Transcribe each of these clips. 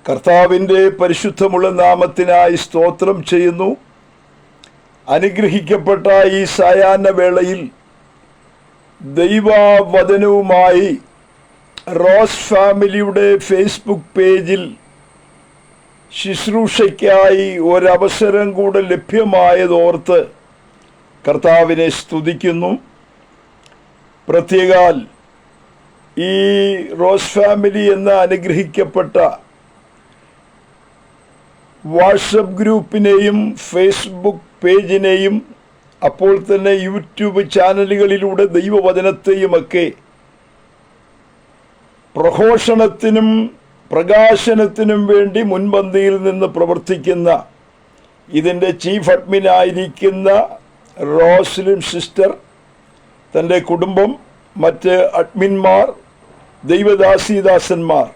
കർത്താവിൻ്റെ പരിശുദ്ധമുള്ള നാമത്തിനായി സ്തോത്രം ചെയ്യുന്നു. അനുഗ്രഹിക്കപ്പെട്ട ഈ സായാഹ്ന വേളയിൽ ദൈവവചനവുമായി റോസ് ഫാമിലിയുടെ ഫേസ്ബുക്ക് പേജിൽ ശുശ്രൂഷയ്ക്കായി ഒരവസരം കൂടെ ലഭ്യമായതോർത്ത് കർത്താവിനെ സ്തുതിക്കുന്നു. പ്രത്യേകാൽ ഈ റോസ് ഫാമിലി എന്ന അനുഗ്രഹിക്കപ്പെട്ട വാട്സപ്പ് ഗ്രൂപ്പിനെയും ഫേസ്ബുക്ക് പേജിനെയും അപ്പോൾ തന്നെ യൂട്യൂബ് ചാനലുകളിലൂടെ ദൈവവചനത്തെയുമൊക്കെ പ്രഘോഷണത്തിനും പ്രകാശനത്തിനും വേണ്ടി മുൻപന്തിയിൽ നിന്ന് പ്രവർത്തിക്കുന്ന ഇതിൻ്റെ ചീഫ് അഡ്മിനായിരിക്കുന്ന റോസ്ലിൻ സിസ്റ്റർ, തൻ്റെ കുടുംബം, മറ്റ് അഡ്മിന്മാർ, ദൈവദാസീദാസന്മാർ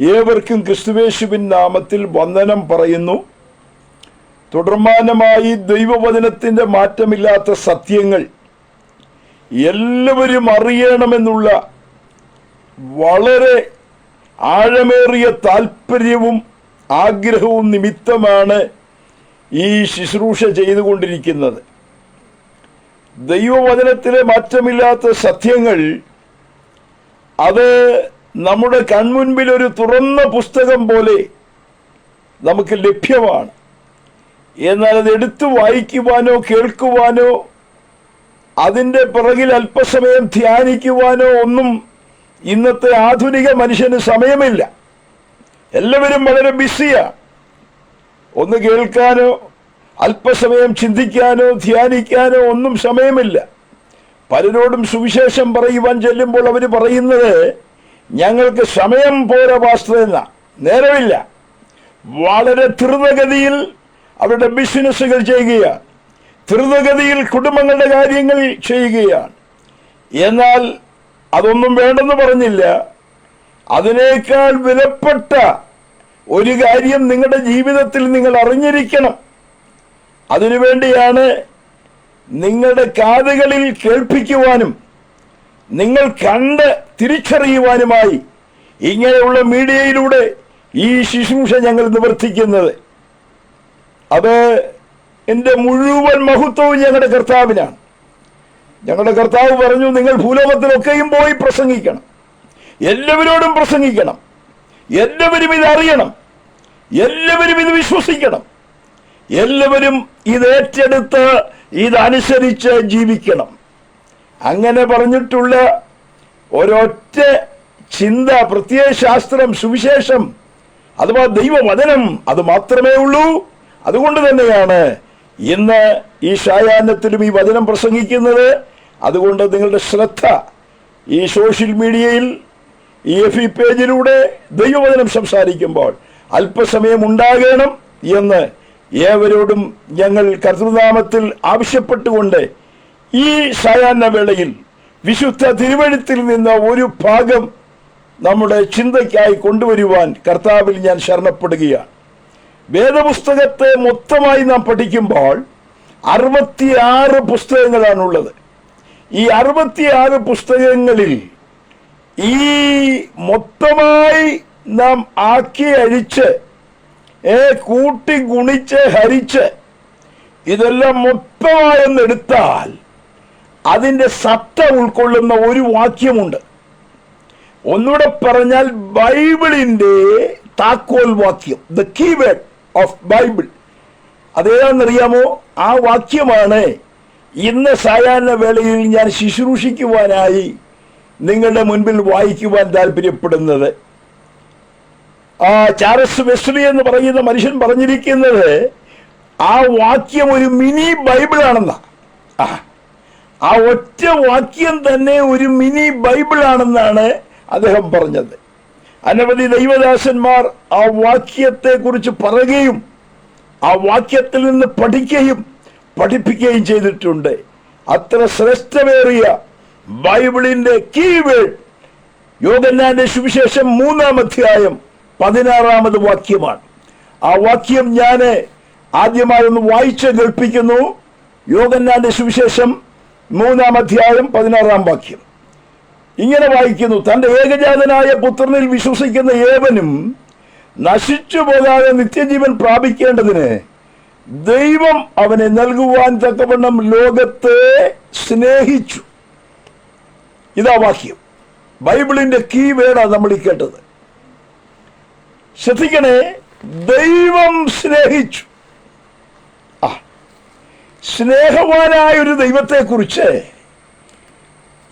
ഏവർക്കും ക്രിസ്തുവേശുവിൻ നാമത്തിൽ വന്ദനം പറയുന്നു. തുടർമാനമായി ദൈവവചനത്തിൻ്റെ മാറ്റമില്ലാത്ത സത്യങ്ങൾ എല്ലാവരും അറിയണമെന്നുള്ള വളരെ ആഴമേറിയ താല്പര്യവും ആഗ്രഹവും നിമിത്തമാണ് ഈ ശുശ്രൂഷ ചെയ്തുകൊണ്ടിരിക്കുന്നത്. ദൈവവചനത്തിലെ മാറ്റമില്ലാത്ത സത്യങ്ങൾ അത് നമ്മുടെ കൺമുൻപിൽ ഒരു തുറന്ന പുസ്തകം പോലെ നമുക്ക് ലഭ്യമാണ്. എന്നാൽ അത് എടുത്തു വായിക്കുവാനോ കേൾക്കുവാനോ അതിൻ്റെ പിറകിൽ അല്പസമയം ധ്യാനിക്കുവാനോ ഒന്നും ഇന്നത്തെ ആധുനിക മനുഷ്യന് സമയമില്ല. എല്ലാവരും വളരെ ബിസിയാണ്. ഒന്ന് കേൾക്കാനോ അല്പസമയം ചിന്തിക്കാനോ ധ്യാനിക്കാനോ ഒന്നും സമയമില്ല. പലരോടും സുവിശേഷം പറയുവാൻ ചെല്ലുമ്പോൾ അവർ പറയുന്നത്, ഞങ്ങൾക്ക് സമയം പോരാ പാസ്റ്റർ എന്ന, നേരമില്ല. വളരെ ധൃതഗതിയിൽ അവരുടെ ബിസിനസ്സുകൾ ചെയ്യുകയാണ്, ധൃതഗതിയിൽ കുടുംബങ്ങളുടെ കാര്യങ്ങൾ ചെയ്യുകയാണ്. എന്നാൽ അതൊന്നും വേണ്ടെന്ന് പറഞ്ഞില്ല. അതിനേക്കാൾ വിലപ്പെട്ട ഒരു കാര്യം നിങ്ങളുടെ ജീവിതത്തിൽ നിങ്ങൾ അറിഞ്ഞിരിക്കണം. അതിനുവേണ്ടിയാണ് നിങ്ങളുടെ കാതുകളിൽ കേൾപ്പിക്കുവാനും നിങ്ങൾ കണ്ട് തിരിച്ചറിയുവാനുമായി ഇങ്ങനെയുള്ള മീഡിയയിലൂടെ ഈ ശുശ്രൂഷ ഞങ്ങൾ നിവർത്തിക്കുന്നത്. അത് എൻ്റെ മുഴുവൻ മഹത്വവും ഞങ്ങളുടെ കർത്താവിനാണ്. ഞങ്ങളുടെ കർത്താവ് പറഞ്ഞു, നിങ്ങൾ ഭൂലോകത്തിലൊക്കെയും പോയി പ്രസംഗിക്കണം, എല്ലാവരോടും പ്രസംഗിക്കണം, എല്ലാവരും ഇത് അറിയണം, എല്ലാവരും ഇത് വിശ്വസിക്കണം, എല്ലാവരും ഇത് ഏറ്റെടുത്ത് ഇതനുസരിച്ച് ജീവിക്കണം. അങ്ങനെ പറഞ്ഞിട്ടുള്ള ഒരൊറ്റ ചിന്ത, പ്രത്യയശാസ്ത്രം, സുവിശേഷം അഥവാ ദൈവവചനം, അത് മാത്രമേ ഉള്ളൂ. അതുകൊണ്ട് തന്നെയാണ് ഇന്ന് ഈ സായാഹ്നത്തിലും ഈ വചനം പ്രസംഗിക്കുന്നത്. അതുകൊണ്ട് നിങ്ങളുടെ ശ്രദ്ധ ഈ സോഷ്യൽ മീഡിയയിൽ ഈ FB പേജിലൂടെ ദൈവവചനം സംസാരിക്കുമ്പോൾ അല്പസമയം ഉണ്ടാകണം എന്ന് ഏവരോടും ഞങ്ങൾ കർത്തൃനാമത്തിൽ ആവശ്യപ്പെട്ടുകൊണ്ട് ഈ സായാഹ്ന വേളയിൽ വിശുദ്ധ തിരുവെഴുത്തിൽ നിന്ന് ഒരു ഭാഗം നമ്മുടെ ചിന്തയ്ക്കായി കൊണ്ടുവരുവാൻ കർത്താവിൽ ഞാൻ ശരണപ്പെടുകയാണ്. വേദപുസ്തകത്തെ മൊത്തമായി നാം പഠിക്കുമ്പോൾ 66 പുസ്തകങ്ങളാണുള്ളത്. ഈ 66 പുസ്തകങ്ങളിൽ ഈ മൊത്തമായി നാം ആക്കി അഴിച്ച് കൂട്ടി ഗുണിച്ച് ഹരിച്ച് ഇതെല്ലാം മൊത്തമായെന്നെടുത്താൽ അതിൻ്റെ സത്ത ഉൾക്കൊള്ളുന്ന ഒരു വാക്യമുണ്ട്. ഒന്നുകൂടെ പറഞ്ഞാൽ ബൈബിളിൻ്റെ താക്കോൽ വാക്യം, ദ കീവേഡ് ഓഫ് ബൈബിൾ. അതേതാണെന്നറിയാമോ? ആ വാക്യമാണ് ഇന്ന് സായാഹ്ന വേളയിൽ ഞാൻ ശുശ്രൂഷിക്കുവാനായി നിങ്ങളുടെ മുൻപിൽ വായിക്കുവാൻ താല്പര്യപ്പെടുന്നത്. ചാൾസ് വെസ്ലി എന്ന് പറയുന്ന മനുഷ്യൻ പറഞ്ഞിരിക്കുന്നത് ആ വാക്യം ഒരു മിനി ബൈബിളാണെന്നാ. ആ ഒറ്റ വാക്യം തന്നെ ഒരു മിനി ബൈബിളാണെന്നാണ് അദ്ദേഹം പറഞ്ഞത്. അനവധി ദൈവദാസന്മാർ ആ വാക്യത്തെ കുറിച്ച് പറയുകയും ആ വാക്യത്തിൽ നിന്ന് പഠിക്കുകയും പഠിപ്പിക്കുകയും ചെയ്തിട്ടുണ്ട്. അത്ര ശ്രേഷ്ഠമേറിയ ബൈബിളിന്റെ കീവേഡ് യോഹന്നാന്റെ സുവിശേഷം 3-ാം അധ്യായം 16-ാമത് വാക്യമാണ്. ആ വാക്യം ഞാൻ ആദ്യമായി ഒന്ന് വായിച്ച് കേൾപ്പിക്കുന്നു. യോഹന്നാന്റെ സുവിശേഷം 3-ാം അധ്യായം 16-ാം വാക്യം ഇങ്ങനെ വായിക്കുന്നു: തന്റെ ഏകജാതനായ പുത്രനിൽ വിശ്വസിക്കുന്ന ഏവനും നശിച്ചു പോകാതെ നിത്യജീവൻ പ്രാപിക്കേണ്ടതിന് ദൈവം അവനെ നൽകുവാൻ തക്കവണ്ണം ലോകത്തെ സ്നേഹിച്ചു. ഇതാ വാക്യം. ബൈബിളിന്റെ കീ വേർഡാണ് നമ്മൾ ഈ കേട്ടത്. ശ്രദ്ധിക്കണേ, ദൈവം സ്നേഹിച്ചു. സ്നേഹവാനായ ഒരു ദൈവത്തെക്കുറിച്ച്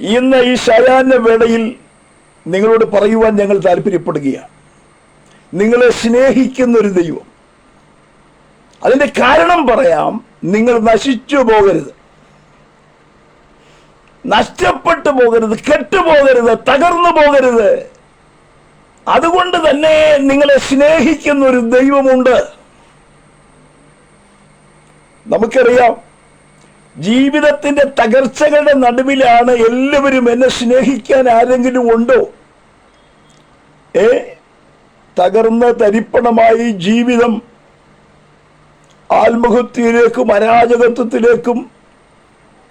ഇന്ന് ഈ സായാഹ്ന വേളയിൽ നിങ്ങളോട് പറയുവാൻ ഞങ്ങൾ താല്പര്യപ്പെടുകയാണ്. നിങ്ങളെ സ്നേഹിക്കുന്ന ഒരു ദൈവം. അതിന്റെ കാരണം പറയാം. നിങ്ങൾ നശിച്ചു പോകരുത്, നഷ്ടപ്പെട്ടു പോകരുത്, കെട്ടുപോകരുത്, തകർന്നു പോകരുത്. അതുകൊണ്ട് തന്നെ നിങ്ങളെ സ്നേഹിക്കുന്ന ഒരു ദൈവമുണ്ട്. നമുക്കറിയാം, ജീവിതത്തിന്റെ തകർച്ചകളുടെ നടുവിലാണ് എല്ലാവരും. എന്നെ സ്നേഹിക്കാൻ ആരെങ്കിലും ഉണ്ടോ? തകർന്ന തരിപ്പണമായി ജീവിതം ആത്മഹത്യയിലേക്കും അരാജകത്വത്തിലേക്കും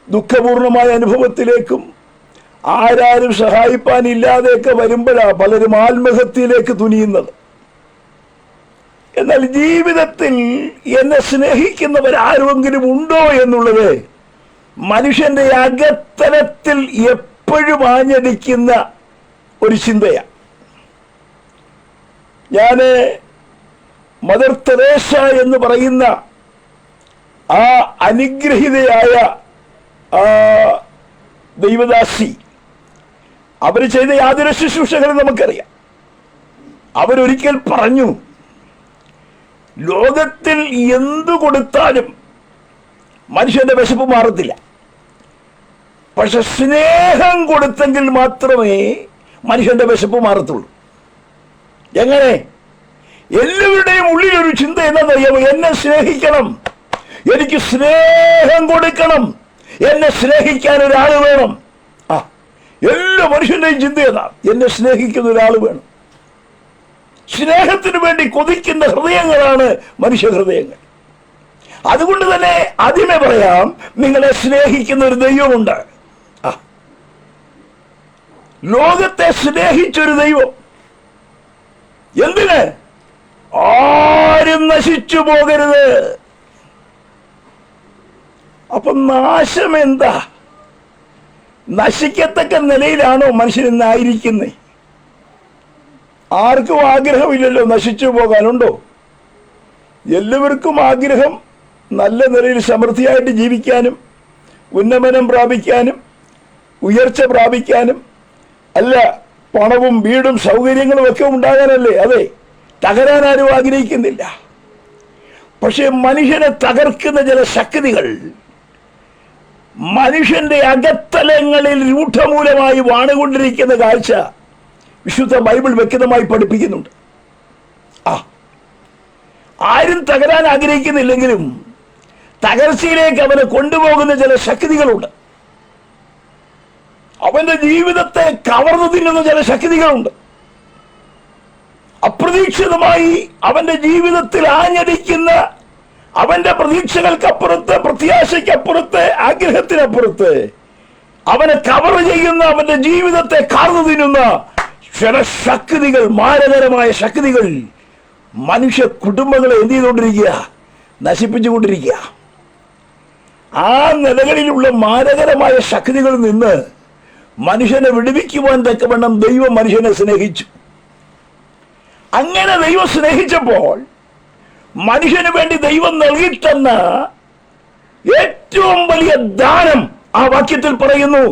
ദുഃഖപൂർണമായ അനുഭവത്തിലേക്കും ആരാരും സഹായിപ്പാനില്ലാതെയൊക്കെ വരുമ്പോഴാണ് പലരും ആത്മഹത്യയിലേക്ക് തുനിയുന്നത്. എന്നാൽ ജീവിതത്തിൽ എന്നെ സ്നേഹിക്കുന്നവരാരെങ്കിലും ഉണ്ടോ എന്നുള്ളത് മനുഷ്യന്റെ അകത്തലത്തിൽ എപ്പോഴും ആഞ്ഞടിക്കുന്ന ഒരു ചിന്തയാണ്. ഞാന് മദർ തെരേസ എന്ന് പറയുന്ന ആ അനുഗ്രഹീതയായ ദൈവദാസി, അവർ ചെയ്ത യാതൊരു ശുശ്രൂഷകളും നമുക്കറിയാം. അവരൊരിക്കൽ പറഞ്ഞു, ലോകത്തിൽ എന്തു കൊടുത്താലും മനുഷ്യന്റെ വിശപ്പ് മാറത്തില്ല, പക്ഷെ സ്നേഹം കൊടുത്തെങ്കിൽ മാത്രമേ മനുഷ്യന്റെ വിശപ്പ് മാറത്തുള്ളൂ. എങ്ങനെ? എല്ലാവരുടെയും ഉള്ളിലൊരു ചിന്ത എന്താണെന്നറിയാമോ? എന്നെ സ്നേഹിക്കണം, എനിക്ക് സ്നേഹം കൊടുക്കണം, എന്നെ സ്നേഹിക്കാൻ ഒരാൾ വേണം. എല്ലാ മനുഷ്യന്റെയും ചിന്ത ഏതാ? എന്നെ സ്നേഹിക്കുന്ന ഒരാൾ വേണം. സ്നേഹത്തിന് വേണ്ടി കൊതിക്കുന്ന ഹൃദയങ്ങളാണ് മനുഷ്യ ഹൃദയങ്ങൾ. അതുകൊണ്ട് തന്നെ ആദ്യമേ പറയാം, നിങ്ങളെ സ്നേഹിക്കുന്ന ഒരു ദൈവമുണ്ട്. ലോകത്തെ സ്നേഹിച്ചൊരു ദൈവം. എന്തിന്? ആരും നശിച്ചു പോകരുത്. അപ്പൊ നാശം എന്താ? നശിക്കത്തക്ക നിലയിലാണോ മനുഷ്യൻ ഇന്നായിരിക്കുന്നത്? ആർക്കും ആഗ്രഹമില്ലല്ലോ നശിച്ചു പോകാനുണ്ടോ? എല്ലാവർക്കും ആഗ്രഹം നല്ല നിലയിൽ സമൃദ്ധിയായിട്ട് ജീവിക്കാനും ഉന്നമനം പ്രാപിക്കാനും ഉയർച്ച പ്രാപിക്കാനും, അല്ല പണവും വീടും സൗകര്യങ്ങളും ഒക്കെ ഉണ്ടാകാനല്ലേ? അതെ, തകരാൻ ആരും ആഗ്രഹിക്കുന്നില്ല. പക്ഷെ മനുഷ്യനെ തകർക്കുന്ന ചില ശക്തികൾ മനുഷ്യന്റെ അകത്തലങ്ങളിൽ രൂഢമൂലമായി വാണുകൊണ്ടിരിക്കുന്ന കാഴ്ച വിശുദ്ധ ബൈബിൾ വ്യക്തമായി പഠിപ്പിക്കുന്നുണ്ട്. ആരും തകരാൻ ആഗ്രഹിക്കുന്നില്ലെങ്കിലും തകർച്ചയിലേക്ക് അവനെ കൊണ്ടുപോകുന്ന ചില ശക്തികളുണ്ട്. അവന്റെ ജീവിതത്തെ കവർന്നു തിന്നുന്ന ചില ശക്തികളുണ്ട്. അപ്രതീക്ഷിതമായി അവന്റെ ജീവിതത്തിൽ ആഞ്ഞടിക്കുന്ന, അവന്റെ പ്രതീക്ഷകൾക്കപ്പുറത്ത്, പ്രത്യാശയ്ക്കപ്പുറത്ത്, ആഗ്രഹത്തിനപ്പുറത്ത് അവനെ കവർ ചെയ്യുന്ന, അവന്റെ ജീവിതത്തെ കാർന്നു തിന്നുന്ന ചില ശക്തികൾ, മാരകരമായ ശക്തികൾ മനുഷ്യ കുടുംബങ്ങളെ എന്ത് ചെയ്തുകൊണ്ടിരിക്കുക? നശിപ്പിച്ചുകൊണ്ടിരിക്കുക. ആ നിലകളിലുള്ള മാരകരമായ ശക്തികളിൽ നിന്ന് മനുഷ്യനെ വിടുവിക്കുവാൻ തക്കവണ്ണം ദൈവം മനുഷ്യനെ സ്നേഹിച്ചു. അങ്ങനെ ദൈവം സ്നേഹിച്ചപ്പോൾ മനുഷ്യന് വേണ്ടി ദൈവം നൽകിത്തന്ന ഏറ്റവും വലിയ ദാനം ആ വാക്യത്തിൽ പറയുന്നു,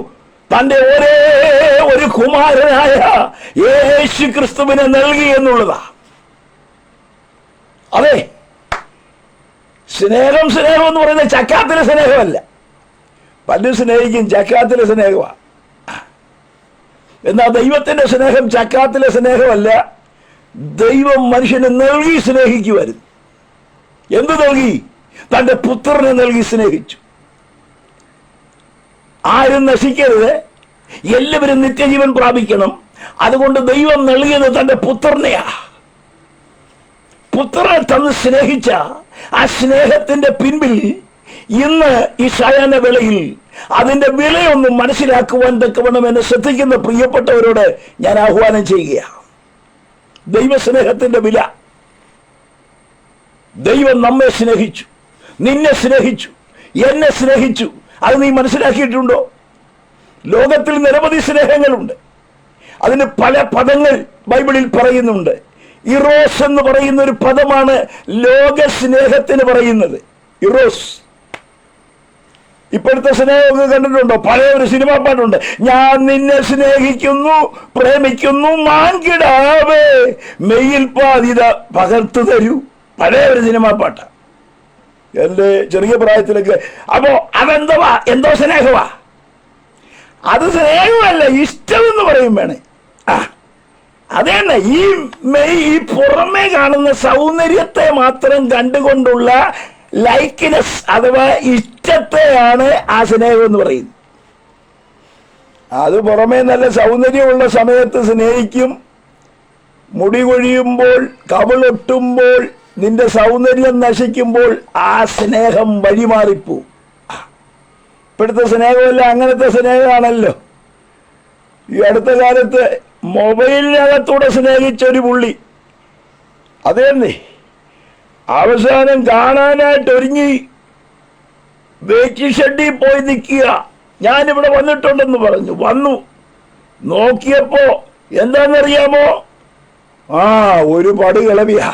തന്റെ ഒരേ ഒരു കുമാരനായ യേശു ക്രിസ്തുവിനെ നൽകി എന്നുള്ളതാ. അതെ, സ്നേഹം എന്ന് പറയുന്നത് ചക്കാത്തിലെ സ്നേഹമല്ല. പലരും സ്നേഹിക്കും, ചക്കാത്തിലെ സ്നേഹമാണ്. എന്നാൽ ദൈവത്തിന്റെ സ്നേഹം ചക്കാത്തിലെ സ്നേഹമല്ല. ദൈവം മനുഷ്യനെ നൽകി സ്നേഹിക്കുമായിരുന്നു. എന്ത് നൽകി? തന്റെ പുത്രനെ നൽകി സ്നേഹിച്ചു. ആരും നശിക്കരുത്, എല്ലാവരും നിത്യജീവൻ പ്രാപിക്കണം. അതുകൊണ്ട് ദൈവം നൽകിയത് തന്റെ പുത്രനെയാ. പുത്രനെ തന്ന് സ്നേഹിച്ച ആ സ്നേഹത്തിന്റെ പിൻപിൽ ഇന്ന് ഈ സായാഹ്ന വേളയിൽ അതിന്റെ വിലയൊന്നും മനസ്സിലാക്കുവാൻ തക്കവണ്ണം എന്നെ ശ്രദ്ധിക്കുന്ന പ്രിയപ്പെട്ടവരോട് ഞാൻ ആഹ്വാനം ചെയ്യുകയാണ്. ദൈവസ്നേഹത്തിന്റെ വില ദൈവം നമ്മെ സ്നേഹിച്ചു, നിന്നെ സ്നേഹിച്ചു, എന്നെ സ്നേഹിച്ചു. അത് നീ മനസ്സിലാക്കിയിട്ടുണ്ടോ? ലോകത്തിൽ നിരവധി സ്നേഹങ്ങളുണ്ട്. അതിന് പല പദങ്ങൾ ബൈബിളിൽ പറയുന്നുണ്ട്. ഇറോസ് എന്ന് പറയുന്ന ഒരു പദമാണ് ലോക സ്നേഹത്തിന് പറയുന്നത്. ഇറോസ്. ഇപ്പോഴത്തെ സ്നേഹമൊക്കെ കണ്ടിട്ടുണ്ടോ? പഴയ ഒരു സിനിമാ പാട്ടുണ്ട്, ഞാൻ നിന്നെ സ്നേഹിക്കുന്നു, പ്രേമിക്കുന്നു, മാൻകിടാവേ മെയ്യിൽ പാതിത പകർത്തു തരൂ. പഴയ ഒരു സിനിമാ പാട്ട, എൻ്റെ ചെറിയ പ്രായത്തിലൊക്കെ. അപ്പോ അതെന്തവാ? എന്തോ സ്നേഹമാ? അത് സ്നേഹമല്ല, ഇഷ്ടമെന്ന് പറയും വേണേ. അതേ ഈ പുറമേ കാണുന്ന സൗന്ദര്യത്തെ മാത്രം കണ്ടുകൊണ്ടുള്ള ലൈക്ക്നെസ് അഥവാ ഇഷ്ടത്തെയാണ് ആ സ്നേഹം എന്ന് പറയുന്നത്. അത് പുറമേ നല്ല സൗന്ദര്യമുള്ള സമയത്ത് സ്നേഹിക്കും, മുടി കൊഴിയുമ്പോൾ, കവിളൊട്ടുമ്പോൾ, നിന്റെ സൗന്ദര്യം നശിക്കുമ്പോൾ ആ സ്നേഹം വഴിമാറിപ്പോവും. ഇപ്പോഴത്തെ സ്നേഹമല്ല, അങ്ങനത്തെ സ്നേഹമാണല്ലോ. ഈ അടുത്ത കാലത്ത് മൊബൈലിനകത്തൂടെ സ്നേഹിച്ചൊരു പുള്ളി, അതേന്നേ അവസാനം കാണാനായിട്ട് ഒരുങ്ങി വെയിറ്റിംഗ് ഷെഡിൽ പോയി നിൽക്കുക. ഞാനിവിടെ വന്നിട്ടുണ്ടെന്ന് പറഞ്ഞു. വന്നു നോക്കിയപ്പോ എന്താണെന്നറിയാമോ? ഒരു പടുകിളവിയാ.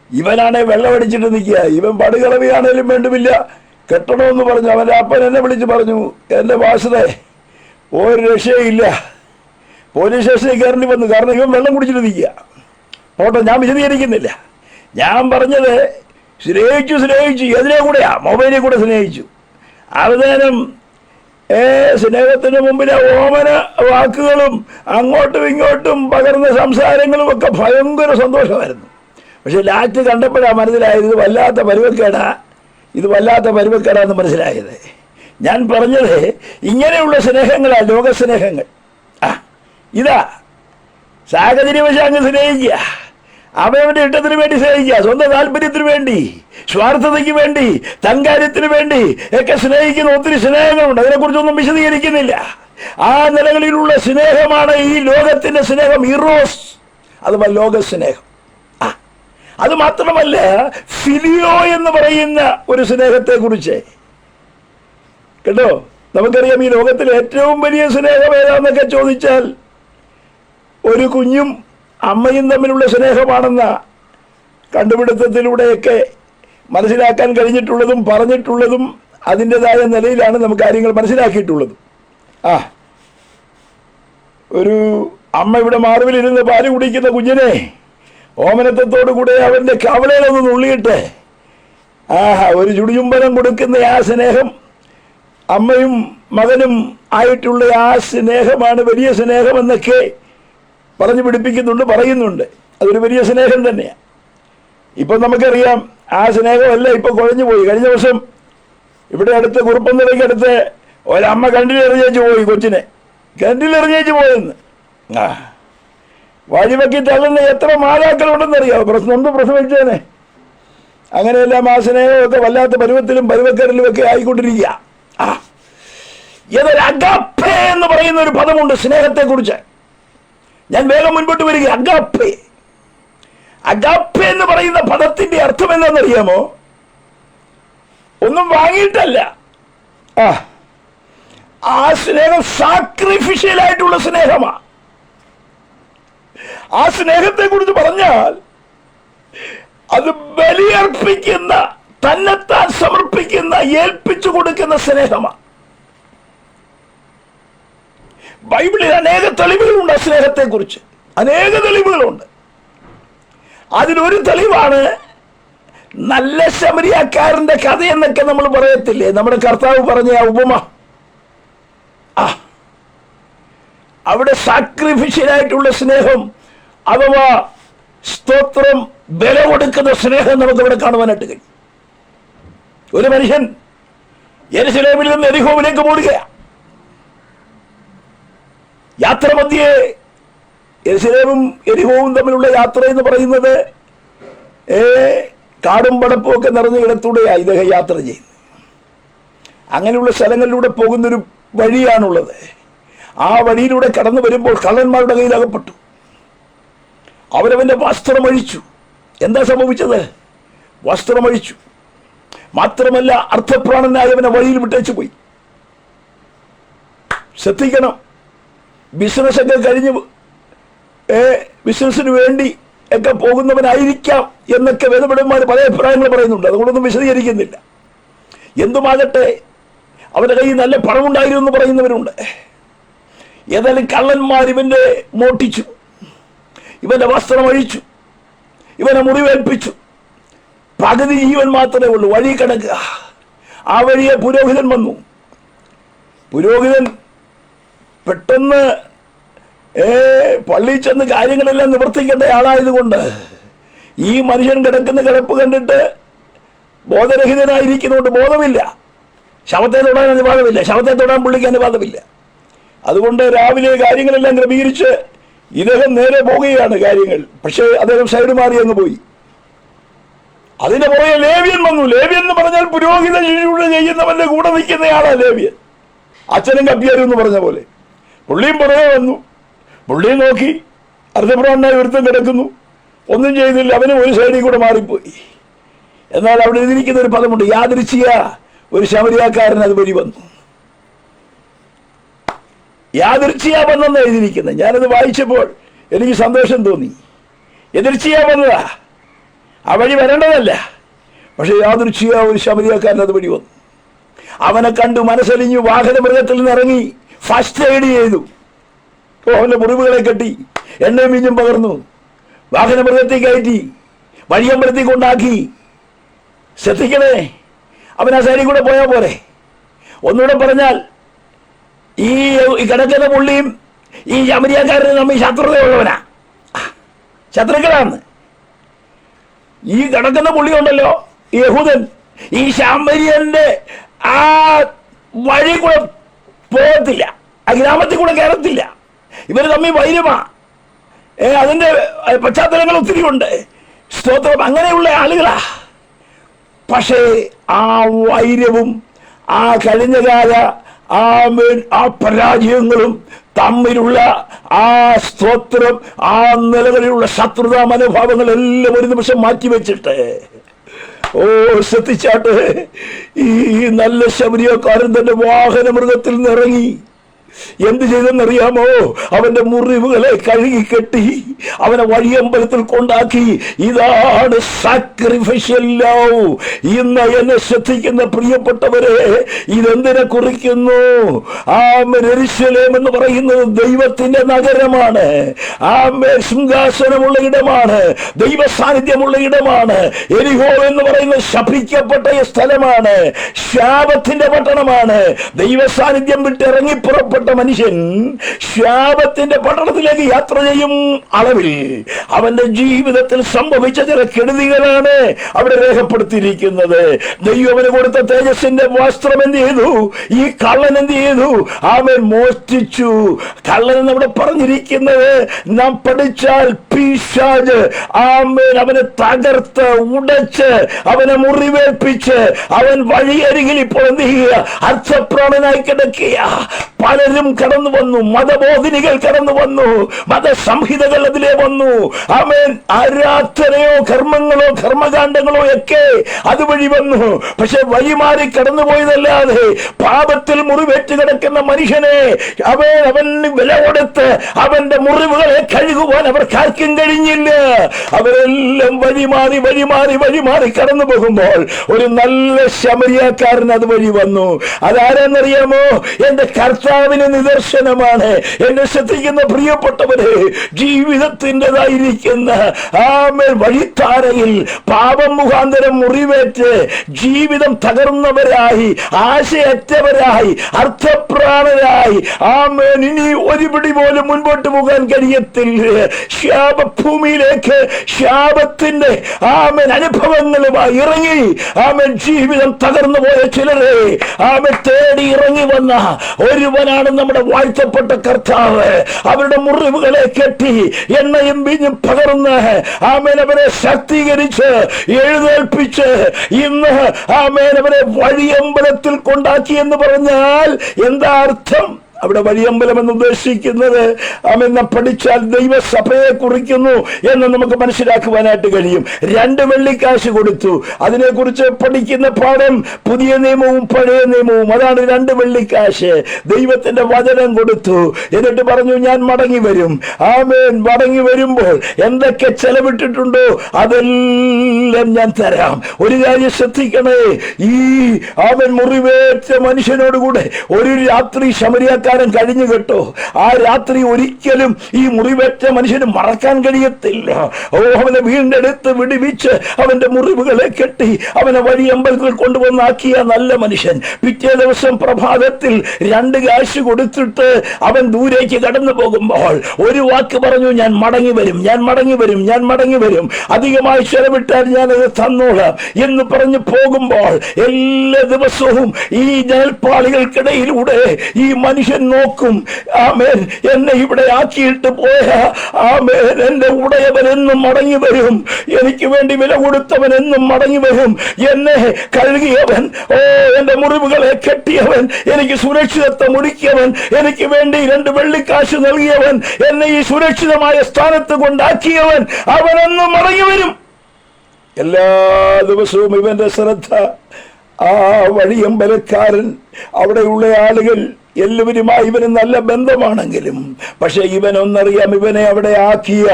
ഇവനാണെ വെള്ളമടിച്ചിട്ട് നിൽക്കുക. ഇവൻ പടുകിളവിയാണേലും വേണ്ടുമില്ല, കെട്ടണമെന്ന് പറഞ്ഞു. അവൻ്റെ അപ്പൻ എന്നെ വിളിച്ച് പറഞ്ഞു, എൻ്റെ ഭാഷത്തെ ഒരു രക്ഷയില്ല, പോലീസ് സ്റ്റേഷനിൽ കയറേണ്ടി വന്നു. കാരണം ഇവൻ വെള്ളം കുടിച്ചിട്ട് നിൽക്കുക. പോട്ടെ, ഞാൻ വിശദീകരിക്കുന്നില്ല. ഞാൻ പറഞ്ഞത് സ്നേഹിച്ചു എതിരെ കൂടെയാ, മൊബൈലിൽ കൂടെ സ്നേഹിച്ചു. അവസാനം സ്നേഹത്തിന് മുമ്പിൽ ഓമന വാക്കുകളും അങ്ങോട്ടും ഇങ്ങോട്ടും പകർന്ന സംസാരങ്ങളും ഒക്കെ ഭയങ്കര സന്തോഷമായിരുന്നു. പക്ഷെ ലാസ്റ്റ് കണ്ടപ്പോഴാണ് മനസ്സിലായത് ഇത് വല്ലാത്ത പരുവക്കേടാന്ന് മനസ്സിലായത്. ഞാൻ പറഞ്ഞത് ഇങ്ങനെയുള്ള സ്നേഹങ്ങളാ ലോകസ്നേഹങ്ങൾ. ഇതാ സാഹചര്യവശാൽ അങ്ങ് സ്നേഹിക്കുക, അവയവന്റെ ഇഷ്ടത്തിന് വേണ്ടി സ്നേഹിക്കുക, സ്വന്തം താല്പര്യത്തിന് വേണ്ടി, സ്വാർത്ഥതയ്ക്ക് വേണ്ടി, തൻകാര്യത്തിന് വേണ്ടി ഒക്കെ സ്നേഹിക്കുന്ന ഒത്തിരി സ്നേഹങ്ങളുണ്ട്. അതിനെക്കുറിച്ചൊന്നും വിശദീകരിക്കുന്നില്ല. ആ നിലകളിലുള്ള സ്നേഹമാണ് ഈ ലോകത്തിന്റെ സ്നേഹം, ഇറോസ് അഥവാ ലോകസ്നേഹം. അത് മാത്രമല്ല, ഫിലിയോ എന്ന് പറയുന്ന ഒരു സ്നേഹത്തെ കുറിച്ച് കേട്ടോ. നമുക്കറിയാം ഈ ലോകത്തിൽ ഏറ്റവും വലിയ സ്നേഹം ഏതാന്നൊക്കെ ചോദിച്ചാൽ ഒരു കുഞ്ഞും അമ്മയും തമ്മിലുള്ള സ്നേഹമാണെന്ന കണ്ടുപിടുത്തത്തിലൂടെയൊക്കെ മനസ്സിലാക്കാൻ കഴിഞ്ഞിട്ടുള്ളതും പറഞ്ഞിട്ടുള്ളതും അതിൻ്റെതായ നിലയിലാണ് നമുക്ക് കാര്യങ്ങൾ മനസ്സിലാക്കിയിട്ടുള്ളതും. ഒരു അമ്മ ഇവിടെ മാർവിലിരുന്ന് പാല് കുടിക്കുന്ന കുഞ്ഞിനെ ഓമനത്തോടു കൂടെ അവൻ്റെ കവളയിലൊന്ന് നുള്ളിയിട്ട് ഒരു ചുടിചുംബനം കൊടുക്കുന്ന ആ സ്നേഹം, അമ്മയും മകനും ആയിട്ടുള്ള ആ സ്നേഹമാണ് വലിയ സ്നേഹമെന്നൊക്കെ പറഞ്ഞു പിടിപ്പിക്കുന്നുണ്ട്, പറയുന്നുണ്ട്. അതൊരു വലിയ സ്നേഹം തന്നെയാണ്. ഇപ്പം നമുക്കറിയാം ആ സ്നേഹമല്ല ഇപ്പം കുഴഞ്ഞു പോയി. കഴിഞ്ഞ ദിവസം ഇവിടെ അടുത്ത് കുറുപ്പന്തലയ്ക്കടുത്ത് ഒരമ്മ കിണറ്റിലെറിഞ്ഞേച്ച് പോയി, കൊച്ചിനെ കിണറ്റിലെറിഞ്ഞേച്ച് പോയെന്ന്. വഴിവെക്കി തള്ളുന്ന എത്ര മാതാക്കളുണ്ടെന്നറിയാമോ? പ്രസവിച്ചേനെ. അങ്ങനെയെല്ലാം ആ സ്നേഹമൊക്കെ വല്ലാത്ത പരുവത്തിലും പരുവക്കരലും ഒക്കെ ആയിക്കൊണ്ടിരിക്കുക. ഏതൊരു അഗാപ്പേ എന്ന് പറയുന്ന ഒരു പദമുണ്ട് സ്നേഹത്തെ കുറിച്ച്. ഞാൻ വേഗം മുൻപോട്ട് വരിക. അഗാപ്പേ എന്ന് പറയുന്ന പദത്തിന്റെ അർത്ഥം എന്താണെന്നറിയാമോ? ഒന്നും വാങ്ങിയിട്ടല്ല. ആ സ്നേഹം സാക്രിഫിഷ്യൽ ആയിട്ടുള്ള സ്നേഹമാണ്. ആ സ്നേഹത്തെ കുറിച്ച് പറഞ്ഞാൽ അത് ബലിയർപ്പിക്കുന്ന, തന്നെത്താൻ സമർപ്പിക്കുന്ന, ഏൽപ്പിച്ചു കൊടുക്കുന്ന സ്നേഹമാണ്. ബൈബിളിൽ അനേക തെളിവുകളുണ്ട് ആ സ്നേഹത്തെ കുറിച്ച്, അനേക തെളിവുകളുണ്ട്. അതിലൊരു തെളിവാണ് നല്ല ശമരിയാക്കാരന്റെ കഥ എന്നൊക്കെ നമ്മൾ പറയത്തില്ലേ, നമ്മുടെ കർത്താവ് പറഞ്ഞ ആ ഉപമ. അവിടെ സാക്രിഫിഷ്യലായിട്ടുള്ള സ്നേഹം അഥവാ സ്തോത്രം, വില കൊടുക്കുന്ന സ്നേഹം നമുക്ക് ഇവിടെ കാണുവാനായിട്ട് കഴിയും. ഒരു മനുഷ്യൻ യെരുശലേമിൽ നിന്ന് എരിഹോവിലേക്ക് ഓടുകയാണ്. യാത്ര മധ്യേ, യെരുശലേമും എരിഹോവും തമ്മിലുള്ള യാത്ര എന്ന് പറയുന്നത് കാടും പടപ്പും ഒക്കെ നിറഞ്ഞ ഇടത്തൂടെയാണ് ഇദ്ദേഹം യാത്ര ചെയ്യുന്നത്. അങ്ങനെയുള്ള സ്ഥലങ്ങളിലൂടെ പോകുന്നൊരു വഴിയാണുള്ളത്. ആ വഴിയിലൂടെ കടന്നു വരുമ്പോൾ കള്ളന്മാരുടെ കയ്യിൽ അകപ്പെട്ടു. അവരവന്റെ വസ്ത്രം അഴിച്ചു, എന്താ സംഭവിച്ചത്? വസ്ത്രമഴിച്ചു. മാത്രമല്ല അർത്ഥപ്രാണനായവനെ വഴിയിൽ വിട്ടേച്ചു പോയി. ശ്രദ്ധിക്കണം, ബിസിനസ്സൊക്കെ കഴിഞ്ഞ് ബിസിനസ്സിന് വേണ്ടി ഒക്കെ പോകുന്നവനായിരിക്കാം എന്നൊക്കെ വേദപണ്ഡിതന്മാർ പല അഭിപ്രായങ്ങൾ പറയുന്നുണ്ട്. അതുകൊണ്ടൊന്നും വിശദീകരിക്കുന്നില്ല. എന്തുമാകട്ടെ, അവരുടെ കയ്യിൽ നല്ല പണമുണ്ടായിരുന്നു എന്ന് പറയുന്നവരുണ്ട്. ഏതായാലും കള്ളന്മാർ ഇവന്റെ മോട്ടിച്ചു, ഇവന്റെ വസ്ത്രം അഴിച്ചു, ഇവനെ മുറിവേൽപ്പിച്ചു. പകുതി ജീവൻ മാത്രമേ ഉള്ളൂ, വഴി കിടക്കുക. ആ വഴിയെ പുരോഹിതൻ വന്നു. പുരോഹിതൻ പെട്ടെന്ന് പള്ളിയിൽ ചെന്ന് കാര്യങ്ങളെല്ലാം നിവർത്തിക്കേണ്ട ആളായതുകൊണ്ട് ഈ മനുഷ്യൻ കിടക്കുന്ന കിടപ്പ് കണ്ടിട്ട് ബോധരഹിതനായിരിക്കുന്നതുകൊണ്ട് ബോധമില്ല. ശവത്തെ തൊടാൻ അനുവാദമില്ല, ശവത്തെ തൊടാൻ പുള്ളിക്ക് അനുവാദമില്ല. അതുകൊണ്ട് രാവിലെ കാര്യങ്ങളെല്ലാം ക്രമീകരിച്ച് ഇദ്ദേഹം നേരെ പോവുകയാണ് കാര്യങ്ങൾ. പക്ഷേ അദ്ദേഹം സൈഡ് മാറി അങ്ങ് പോയി. അതിന്റെ പുറകെ ലേവ്യൻ വന്നു. ലേവ്യൻ എന്ന് പറഞ്ഞാൽ പുരോഹിത ശുശ്രൂഷ ചെയ്യുന്നവന്റെ കൂടെ നിൽക്കുന്നയാളാ ലേവ്യൻ. അച്ഛനും കപ്പിയാരും എന്ന് പറഞ്ഞ പോലെ പുള്ളിയും പുറകെ വന്നു. പുള്ളി നോക്കി, അർദ്ധപ്രാണനായി ഒരുത്തം കിടക്കുന്നു, ഒന്നും ചെയ്തില്ല. അവനും ഒരു സൈഡിൽ കൂടെ മാറിപ്പോയി. എന്നാൽ അവിടെ എഴുതിയിരിക്കുന്ന ഒരു പദമുണ്ട്, യാദൃച്ഛിക ഒരു ശമരിയാക്കാരൻ അത് വഴി വന്നു. യാദൃച്ഛിക വന്നെന്ന് എഴുതിയിരിക്കുന്നത്. ഞാനത് വായിച്ചപ്പോൾ എനിക്ക് സന്തോഷം തോന്നി. എതിർച്ഛിക വന്നതാ, ആ വഴി വരേണ്ടതല്ല. പക്ഷെ യാദൃച്ഛിക ഒരു ശമരിയാക്കാരൻ അത് വഴി വന്നു. അവനെ കണ്ടു മനസ്സലിഞ്ഞു, വാഹന മൃഗത്തിൽ നിന്ന് ഇറങ്ങി ഫസ്റ്റ് എയ്ഡ് ചെയ്തു. അവന്റെ മുറിവുകളെ കെട്ടി എണ്ണയും മീഞ്ഞും പകർന്നു, വാഹന മൃഗത്തിൽ കയറ്റി വഴിയമ്പലത്തിൽ കൊണ്ടാക്കി. ശ്രദ്ധിക്കണേ, അവൻ ആ സൈഡിൽ കൂടെ പോയാൽ പോരെ? ഒന്നുകൂടെ പറഞ്ഞാൽ, ഈ കിടക്കുന്ന പുള്ളിയും ഈ ശമരിയാക്കാരനും തമ്മിൽ ശത്രുതയുള്ളവനാ, ശത്രുക്കളാണ്. ഈ കിടക്കുന്ന പുള്ളി ഉണ്ടല്ലോ, ഈ യഹൂദൻ, ഈ ശമരിയന്റെ ആ വഴി കൂടെ പോകത്തില്ല, ആ ഗ്രാമത്തിൽ കൂടെ കയറത്തില്ല. ഇവർ തമ്മിൽ വൈരമാ. അതിന്റെ പശ്ചാത്തലങ്ങൾ ഒത്തിരി ഉണ്ട്. സ്തോത്രം, അങ്ങനെയുള്ള ആളുകളാ. പക്ഷേ ആ വൈരവും ആ കഴിഞ്ഞകാല ആ പരാജയങ്ങളും തമ്മിലുള്ള ആ സ്തോത്രം, ആ നിലകളിലുള്ള ശത്രുതാ മനോഭാവങ്ങളെല്ലാം ഒരു നിമിഷം മാറ്റിവെച്ചിട്ട്, ശ്രദ്ധിച്ചാട്ട്, ഈ നല്ല ശബരിയക്കാരൻ തന്റെ വാഹന മൃഗത്തിൽ നിന്ന് ഇറങ്ങി എന്ത് ചെയ്തെന്നറിയാമോ? അവന്റെ മുറിവുകളെ കഴുകി കെട്ടി അവനെ വഴിയമ്പലത്തിൽ കൊണ്ടാക്കി. ഇതാണ് സാക്രിഫിഷ്യൽ ലവ്. ഇന്ന് എന്നെ ശ്രദ്ധിക്കുന്ന പ്രിയപ്പെട്ടവരെ, ഇതെന്തിനെ കുറിക്കുന്നു? യെരൂശലേം എന്ന് പറയുന്നത് ദൈവത്തിന്റെ നഗരമാണ്. സിംഹാസനമുള്ള ഇടമാണ്, ദൈവ സാന്നിധ്യമുള്ള ഇടമാണ്. എരിഹോ എന്ന് പറയുന്നത് ശപിക്കപ്പെട്ട സ്ഥലമാണ്, ശാപത്തിന്റെ പട്ടണമാണ്. ദൈവ സാന്നിധ്യം വിട്ട് ഇറങ്ങി പുറപ്പെട്ട മനുഷ്യൻ ശാപത്തിന്റെ പട്ടണത്തിലേക്ക് യാത്ര ചെയ്യും അളവിൽ അവന്റെ ജീവിതത്തിൽ സംഭവിച്ച ചില കെടുതികളാണ് അവിടെ രേഖപ്പെടുത്തിയിരിക്കുന്നത്. ദൈവത്തിന് കൊടുത്ത തേജസ്സിന്റെ വസ്ത്രം എന്ത് ചെയ്തു? ഈ കള്ളൻ എന്ത് ചെയ്തു? അവൻ മോഷ്ടിച്ചു. കള്ളൻ എന്നവിടെ പറഞ്ഞിരിക്കുന്നത് നാം പഠിച്ചാൽ പിശാച് അവനെ തകർത്ത് ഉടച്ച് അവനെ മുറിവേൽപ്പിച്ച് അവൻ വഴിയരികിൽ ഇപ്പോൾ എന്ത് ചെയ്യുക? അർത്ഥപ്രാണനായി കിടക്കുക. പലരും കടന്നു വന്നു, മതബോധിനികൾ കടന്നു വന്നു, മതസംഹിതകൾ അതിലേ വന്നു. ആമേൻ. ആരാധനയോ കർമ്മങ്ങളോ കർമ്മകാണ്ഡങ്ങളോ ഒക്കെ അതുവഴി വന്നു. പക്ഷെ വഴിമാറി കടന്നുപോയതല്ലാതെ പാപത്തിൽ മുറിവേറ്റ് കിടക്കുന്ന മനുഷ്യനെ അവൻ വില കൊടുത്ത് അവന്റെ മുറിവുകളെ കഴുകുവാൻ അവർക്കാർക്കും കഴിഞ്ഞില്ല. അവരെല്ലാം വഴിമാറി വഴിമാറി വഴിമാറി കടന്നു പോകുമ്പോൾ ഒരു നല്ല ശമരിയാക്കാരൻ അതുവഴി വന്നു. അതാരെന്നറിയാമോ? എന്റെ കർത്താവിന് നിദർശനമാണ്. എന്നെ ശ്രദ്ധിക്കുന്ന പ്രിയപ്പെട്ടവരെ, ജീവിതത്തിൻ്റെതായിരിക്കുന്ന വഴിത്താരയിൽ പാപം മുഖാന്തരം മുറിവേറ്റ് ജീവിതം തകർന്നവരായി, ആശയറ്റവരായി, അർത്ഥപ്രാണരായി, ഇനി ഒരു പിടി പോലും മുൻപോട്ട് പോകാൻ കഴിയത്തില്ല. ശാപഭൂമിയിലേക്ക് ശാപത്തിന്റെ അനുഭവങ്ങളുമായി ഇറങ്ങി ജീവിതം തകർന്നു പോയ ചിലരെ തേടി ഇറങ്ങി വന്ന ഒരുവനാണ് നമ്മുടെ വാഴ്ത്തപ്പെട്ട കർത്താവ്. അവരുടെ മുറിവുകളെ കെട്ടി എണ്ണയും വീഞ്ഞും പകർന്ന് അവരെ ശക്തീകരിച്ച് എഴുന്നേൽപ്പിച്ച് ഇന്ന് അവരെ വഴിയമ്പലത്തിൽ കൊണ്ടാക്കി എന്ന് പറഞ്ഞാൽ എന്താ അർത്ഥം? അവിടെ വഴിയമ്പലം എന്ന് ഉദ്ദേശിക്കുന്നത് അമെന്ന പഠിച്ചാൽ ദൈവസഭയെ കുറിക്കുന്നു എന്ന് നമുക്ക് മനസ്സിലാക്കുവാനായിട്ട് കഴിയും. 2 വെള്ളിക്കാശ് കൊടുത്തു. അതിനെക്കുറിച്ച് പഠിക്കുന്ന പാഠം പുതിയ നിയമവും പഴയ നിയമവും. അതാണ് 2 വെള്ളിക്കാശ്. ദൈവത്തിന്റെ വചനം കൊടുത്തു. എന്നിട്ട് പറഞ്ഞു, ഞാൻ മടങ്ങി വരും. ആമേൻ. മടങ്ങി വരുമ്പോൾ എന്തൊക്കെ ചെലവിട്ടിട്ടുണ്ടോ അതെല്ലാം ഞാൻ തരാം. ഒരു കാര്യം ശ്രദ്ധിക്കണേ, ഈ അവൻ മുറിവേറ്റ മനുഷ്യനോടുകൂടെ ഒരു രാത്രി ശമരിയക്കാരൻ കഴിഞ്ഞു കേട്ടോ. ആ രാത്രി ഒരിക്കലും ഈ മുറിവേറ്റ മനുഷ്യന് മറക്കാൻ കഴിയത്തില്ല. അവനെ വീണ്ടെടുത്ത് വിടുവിച്ച് അവന്റെ മുറിവുകളെ കെട്ടി അവനെ വഴിയമ്പലത്തിൽ കൊണ്ടുവന്നാക്കിയ നല്ല മനുഷ്യൻ പിറ്റേ ദിവസം പ്രഭാതത്തിൽ 2 കാശ് കൊടുത്തിട്ട് അവൻ ദൂരേക്ക് കടന്നു പോകുമ്പോൾ ഒരു വാക്ക് പറഞ്ഞു, ഞാൻ മടങ്ങി വരും, ഞാൻ മടങ്ങി വരും, ഞാൻ മടങ്ങി വരും, അധികമായി ചെലവിട്ടാൽ ഞാനത് തന്നോളാം എന്ന് പറഞ്ഞു പോകുമ്പോൾ എല്ലാ ദിവസവും ഈ ജനൽപ്പാളികൾക്കിടയിലൂടെ ഈ മനുഷ്യൻ നോക്കും. ആമേൻ. എന്നെ ഇവിടെ ആക്കിയിട്ട് പോയ ആമേൻ എന്റെ ഉടയവൻ എന്നും മടങ്ങി വരും. എനിക്ക് വേണ്ടി വില കൊടുത്തവൻ എന്നും മടങ്ങി വരും. എന്നെ കഴുകിയവൻ, എന്റെ മുറിവുകളെ കെട്ടിയവൻ, എനിക്ക് സുരക്ഷിതത്വം ഒരുക്കിയവൻ, എനിക്ക് വേണ്ടി 2 വെള്ളിക്കാശ് നൽകിയവൻ, എന്നെ ഈ സുരക്ഷിതമായ സ്ഥാനത്ത് കൊണ്ടാക്കിയവൻ അവനെന്നും മടങ്ങി വരും. എല്ലാ ദിവസവും ഇവന്റെ ശ്രദ്ധ ആ വഴിയമ്പലക്കാരൻ, അവിടെയുള്ള ആളുകൾ എല്ലാവരുമായി ഇവന് നല്ല ബന്ധമാണെങ്കിലും പക്ഷെ ഇവനൊന്നറിയാം, ഇവനെ അവിടെ ആക്കിയ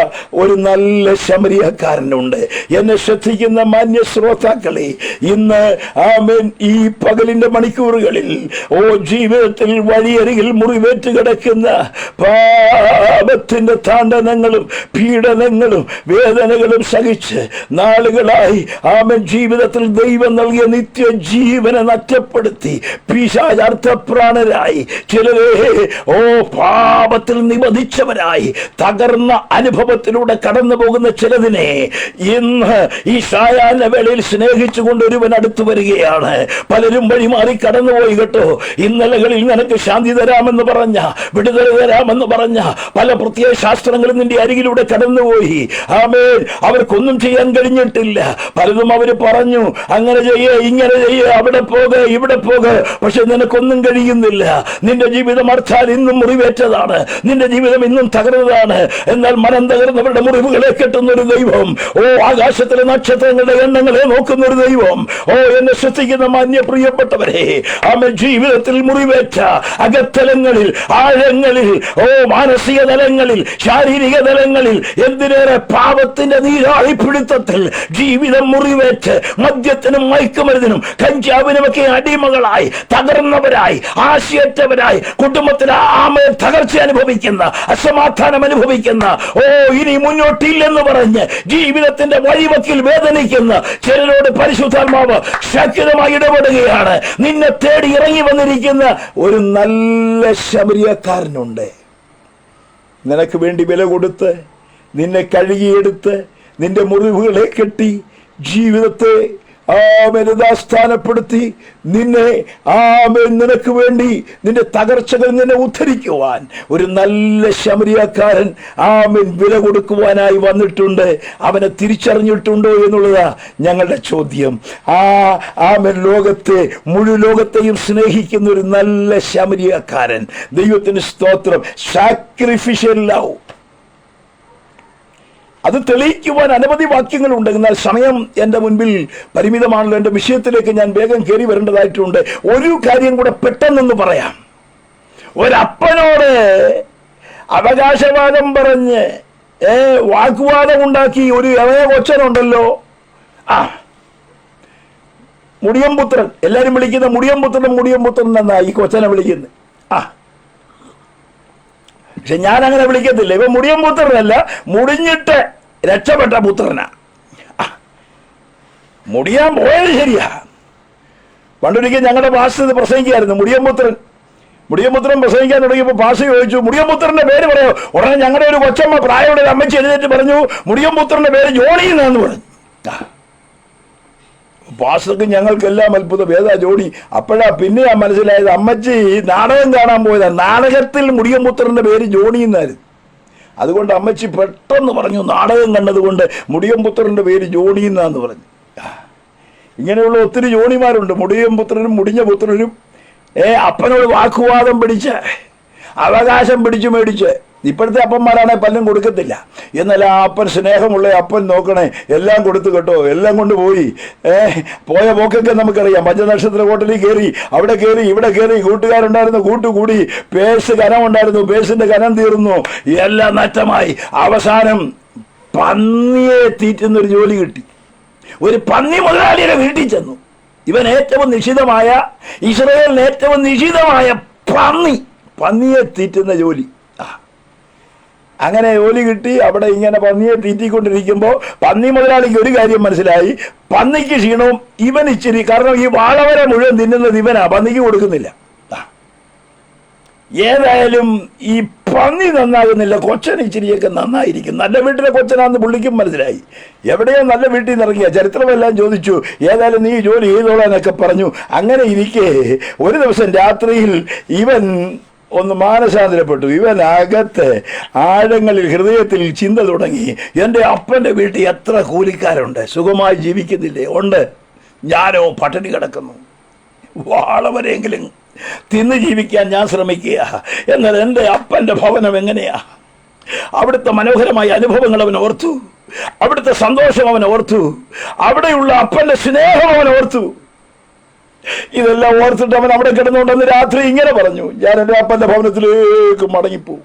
ഒരു നല്ല ശമരിയക്കാരനുണ്ട്. എന്നെ ശ്രദ്ധിക്കുന്ന മാന്യ ശ്രോതാക്കളെ, ഇന്ന് ആമേൻ ഈ പകലിന്റെ മണിക്കൂറുകളിൽ ജീവിതത്തിൽ വഴിയരികിൽ മുറിവേറ്റ് കിടക്കുന്ന പാപത്തിന്റെ താണ്ഡനങ്ങളും പീഡനങ്ങളും വേദനകളും സഹിച്ച് നാളുകളായി ആമേൻ ജീവിതത്തിൽ ദൈവം നൽകിയ നിത്യജീവനെ നഷ്ടപ്പെടുത്തി പിശാചാർത്ഥപ്രാണരായി ചിലരെ പാപത്തിൽ നിബന്ധിച്ചവരായി തകർന്ന അനുഭവത്തിലൂടെ കടന്നു പോകുന്ന ചിലതിനെ ഇന്ന് ഈ സായാഹ്ന വേളയിൽ സ്നേഹിച്ചുകൊണ്ട് ഒരുവൻ അടുത്തു വരികയാണ്. പലരും വഴിമാറി കടന്നുപോയി കേട്ടോ. ഇന്നലകളിൽ നിനക്ക് ശാന്തി തരാമെന്ന് പറഞ്ഞ, വിടുതല തരാമെന്ന് പറഞ്ഞ പല പ്രത്യേക ശാസ്ത്രങ്ങളും നിന്റെ അരികിലൂടെ കടന്നുപോയി. ആമേൻ. അവർക്കൊന്നും ചെയ്യാൻ കഴിഞ്ഞിട്ടില്ല. പലതും അവര് പറഞ്ഞു, അങ്ങനെ ചെയ്യേ, ഇങ്ങനെ ചെയ്യേ, അവിടെ പോക, ഇവിടെ പോക, പക്ഷെ നിനക്കൊന്നും കഴിയുന്നില്ല. നിന്റെ ജീവിതം അർച്ചാൽ ഇന്നും മുറിവേറ്റതാണ്, നിന്റെ ജീവിതം ഇന്നും തകർന്നതാണ്. എന്നാൽ മനം തകർന്നവരുടെ മുറിവുകളെ കെട്ടുന്ന ഒരു ദൈവം, ആകാശത്തിലെ നക്ഷത്രങ്ങളുടെ എണ്ണങ്ങളെ നോക്കുന്ന ഒരു ദൈവം. എന്നെ ശ്രദ്ധിക്കുന്ന മാന്യ പ്രിയപ്പെട്ടവരെ, ആമേൻ. ജീവിതത്തിൽ മുറിവേറ്റ അകത്തലങ്ങളിൽ, ആഴങ്ങളിൽ, മാനസിക തലങ്ങളിൽ, ശാരീരിക തലങ്ങളിൽ, എന്തിനേറെ പാപത്തിന്റെ നീരാളിപ്പിടുത്തത്തിൽ ജീവിതം മുറിവേറ്റ് മദ്യത്തിനും മയക്കുമരുന്നിനും കഞ്ചാവിനുമൊക്കെ അടിമകളായി തകർന്നവരായി, ആശയറ്റവരായി, കുടുംബത്തിൽ തകർച്ച അനുഭവിക്കുന്ന, അസമാധാനം അനുഭവിക്കുന്ന, ഇനി മുന്നോട്ടില്ലെന്ന് പറഞ്ഞ് ജീവിതത്തിന്റെ വഴിവക്കിൽ വേദനിക്കുന്ന ചിലരോട് പരിശുദ്ധാത്മാവ് ശക്തമായി ഇടപെടുകയാണ്. നിന്നെ തേടി ഇറങ്ങി വന്നിരിക്കുന്ന ഒരു നല്ല ശമരിയക്കാരനുണ്ട്. നിനക്ക് വേണ്ടി വില കൊടുത്ത്, നിന്നെ കഴുകിയെടുത്ത്, നിന്റെ മുറിവുകളെ കെട്ടി, ജീവിതത്തെ സ്ഥാനപ്പെടുത്തി, നിനക്ക് വേണ്ടി നിന്റെ തകർച്ചകൾ നിന്നെ ഉദ്ധരിക്കുവാൻ ഒരു നല്ല ശമരിയക്കാരൻ വില കൊടുക്കുവാനായി വന്നിട്ടുണ്ട്. അവനെ തിരിച്ചറിഞ്ഞിട്ടുണ്ടോ എന്നുള്ളതാ ഞങ്ങളുടെ ചോദ്യം. ലോകത്തെ മുഴുവൻ ലോകത്തെയും സ്നേഹിക്കുന്ന ഒരു നല്ല ശമരിയക്കാരൻ. ദൈവത്തിന് സ്തോത്രം. സാക്രിഫിഷ്യൽ ലവ്, അത് തെളിയിക്കുവാൻ അനവധി വാക്യങ്ങളുണ്ട്. എന്നാൽ സമയം എൻ്റെ മുൻപിൽ പരിമിതമാണല്ലോ. എൻ്റെ വിഷയത്തിലേക്ക് ഞാൻ വേഗം കയറി വരേണ്ടതായിട്ടുണ്ട്. ഒരു കാര്യം കൂടെ പെട്ടെന്നൊന്ന് പറയാം. ഒരപ്പനോട് അവകാശവാദം പറഞ്ഞ് വാഗ്വാദം ഉണ്ടാക്കി ഒരു ഇളയ കൊച്ചനുണ്ടല്ലോ, മുടിയംപുത്രൻ. എല്ലാരും വിളിക്കുന്ന മുടിയംപുത്രൻ എന്നാ ഈ കൊച്ചനെ വിളിക്കുന്നത്. പക്ഷെ ഞാൻ അങ്ങനെ വിളിക്കത്തില്ല. ഇവ മുടിയംപുത്രനല്ല, മുടിഞ്ഞിട്ട് രക്ഷപ്പെട്ട പുത്രനാ. മുടിയാൻ പോയത് ശരിയാ. പണ്ടൊരിക്കൽ ഞങ്ങളുടെ പാസ്റ്റർ പ്രസംഗിക്കായിരുന്നു. മുടിയംപുത്രൻ പ്രസംഗിക്കാൻ തുടങ്ങിയപ്പോൾ പാസ്റ്റർ ചോദിച്ചു, മുടിയംപുത്രന്റെ പേര് പറയോ? ഉടനെ ഞങ്ങളുടെ ഒരു കൊച്ചമ്മ പ്രായമുള്ള ഒരു അമ്മച്ചി എഴുന്നേറ്റ് പറഞ്ഞു, മുടിയംപുത്രന്റെ പേര് ജോണി എന്നാന്ന് പറഞ്ഞു. പാസ്റ്റർക്ക് ഞങ്ങൾക്കെല്ലാം അത്ഭുതം, ഏതാ ജോണി? അപ്പോഴാ പിന്നെയാ മനസ്സിലായത്, അമ്മച്ചി നാടകം കാണാൻ പോയതാ. നാടകത്തിൽ മുടിയംപുത്രന്റെ പേര് ജോണി എന്നായിരുന്നു. അതുകൊണ്ട് അമ്മച്ചി പെട്ടെന്ന് പറഞ്ഞു, നാടകം കണ്ടതുകൊണ്ട് മുടിയംപുത്രന്റെ പേര് ജോണി എന്നാന്ന് പറഞ്ഞു. ഇങ്ങനെയുള്ള ഒത്തിരി ജോണിമാരുണ്ട്. മുടിയംപുത്രനും മുടിഞ്ഞ പുത്രനും അപ്പനോട് വാക്കുവാദം പിടിച്ച് അവകാശം പിടിച്ചു മേടിച്ച്. ഇപ്പോഴത്തെ അപ്പന്മാരാണെ പലരും കൊടുക്കത്തില്ല. എന്നാൽ ആ അപ്പൻ സ്നേഹമുള്ള അപ്പൻ നോക്കണേ, എല്ലാം കൊടുത്തു കേട്ടോ, എല്ലാം കൊണ്ടുപോയി. പോയ പോക്കൊക്കെ നമുക്കറിയാം. പഞ്ചനക്ഷത്ര ഹോട്ടലിൽ കയറി, അവിടെ കയറി, ഇവിടെ കയറി, കൂട്ടുകാരുണ്ടായിരുന്നു, കൂട്ടുകൂടി, പേഴ്സ് കനമുണ്ടായിരുന്നു, പേഴ്സിന്റെ കനം തീർന്നു, എല്ലാം നഷ്ടമായി. അവസാനം പന്നിയെ തീറ്റുന്നൊരു ജോലി കിട്ടി. ഒരു പന്നി മുതലാളിയുടെ വീട്ടിൽ ചെന്നു. ഇവൻ ഏറ്റവും നിഷിദ്ധമായ, ഇസ്രായേലിന് ഏറ്റവും നിഷിദ്ധമായ പന്നിയെ തീറ്റുന്ന ജോലി. അങ്ങനെ ജോലി കിട്ടി. അവിടെ ഇങ്ങനെ പന്നിയെ തീറ്റിക്കൊണ്ടിരിക്കുമ്പോൾ പന്നി മുതലാളിക്ക് ഒരു കാര്യം മനസ്സിലായി, പന്നിക്ക് ക്ഷീണവും ഇവൻ ഇച്ചിരി, കാരണം ഈ വാളവരെ മുഴുവൻ തിന്നുന്നത് ഇവനാ, പന്നിക്ക് കൊടുക്കുന്നില്ല. ഏതായാലും ഈ പന്നി നന്നാകുന്നില്ല, കൊച്ചൻ ഇച്ചിരിയൊക്കെ നന്നായിരിക്കും. നല്ല വീട്ടിലെ കൊച്ചനാന്ന് പുള്ളിക്കും മനസ്സിലായി. എവിടെയോ നല്ല വീട്ടിൽ നിന്ന് ഇറങ്ങിയ ചരിത്രമെല്ലാം ചോദിച്ചു. ഏതായാലും നീ ജോലി ചെയ്തോളാനൊക്കെ പറഞ്ഞു. അങ്ങനെ ഇരിക്കെ ഒരു ദിവസം രാത്രിയിൽ ഇവൻ ഒന്ന് മാനസാന്തരപ്പെട്ടു. ഇവൻ അകത്ത് ആഴങ്ങളിൽ ഹൃദയത്തിൽ ചിന്ത തുടങ്ങി, എൻ്റെ അപ്പൻ്റെ വീട്ടിൽ എത്ര കൂലിക്കാരുണ്ട്, സുഖമായി ജീവിക്കുന്നില്ലേ? ഉണ്ട്. ഞാനോ പട്ടിണി കിടക്കുന്നു. വാളവരെങ്കിലും തിന്ന് ജീവിക്കാൻ ഞാൻ ശ്രമിക്കുക. എന്നാൽ എൻ്റെ അപ്പൻ്റെ ഭവനം എങ്ങനെയാ? അവിടുത്തെ മനോഹരമായ അനുഭവങ്ങൾ അവൻ ഓർത്തു, അവിടുത്തെ സന്തോഷം അവൻ ഓർത്തു, അവിടെയുള്ള അപ്പൻ്റെ സ്നേഹം അവൻ ഓർത്തു. ഇതെല്ലാം ഓർത്തിട്ട് അവൻ അവിടെ കിടന്നുകൊണ്ടെന്ന് രാത്രി ഇങ്ങനെ പറഞ്ഞു, ഞാൻ എൻ്റെ അപ്പൻ്റെ ഭവനത്തിലേക്ക് മടങ്ങിപ്പോവും.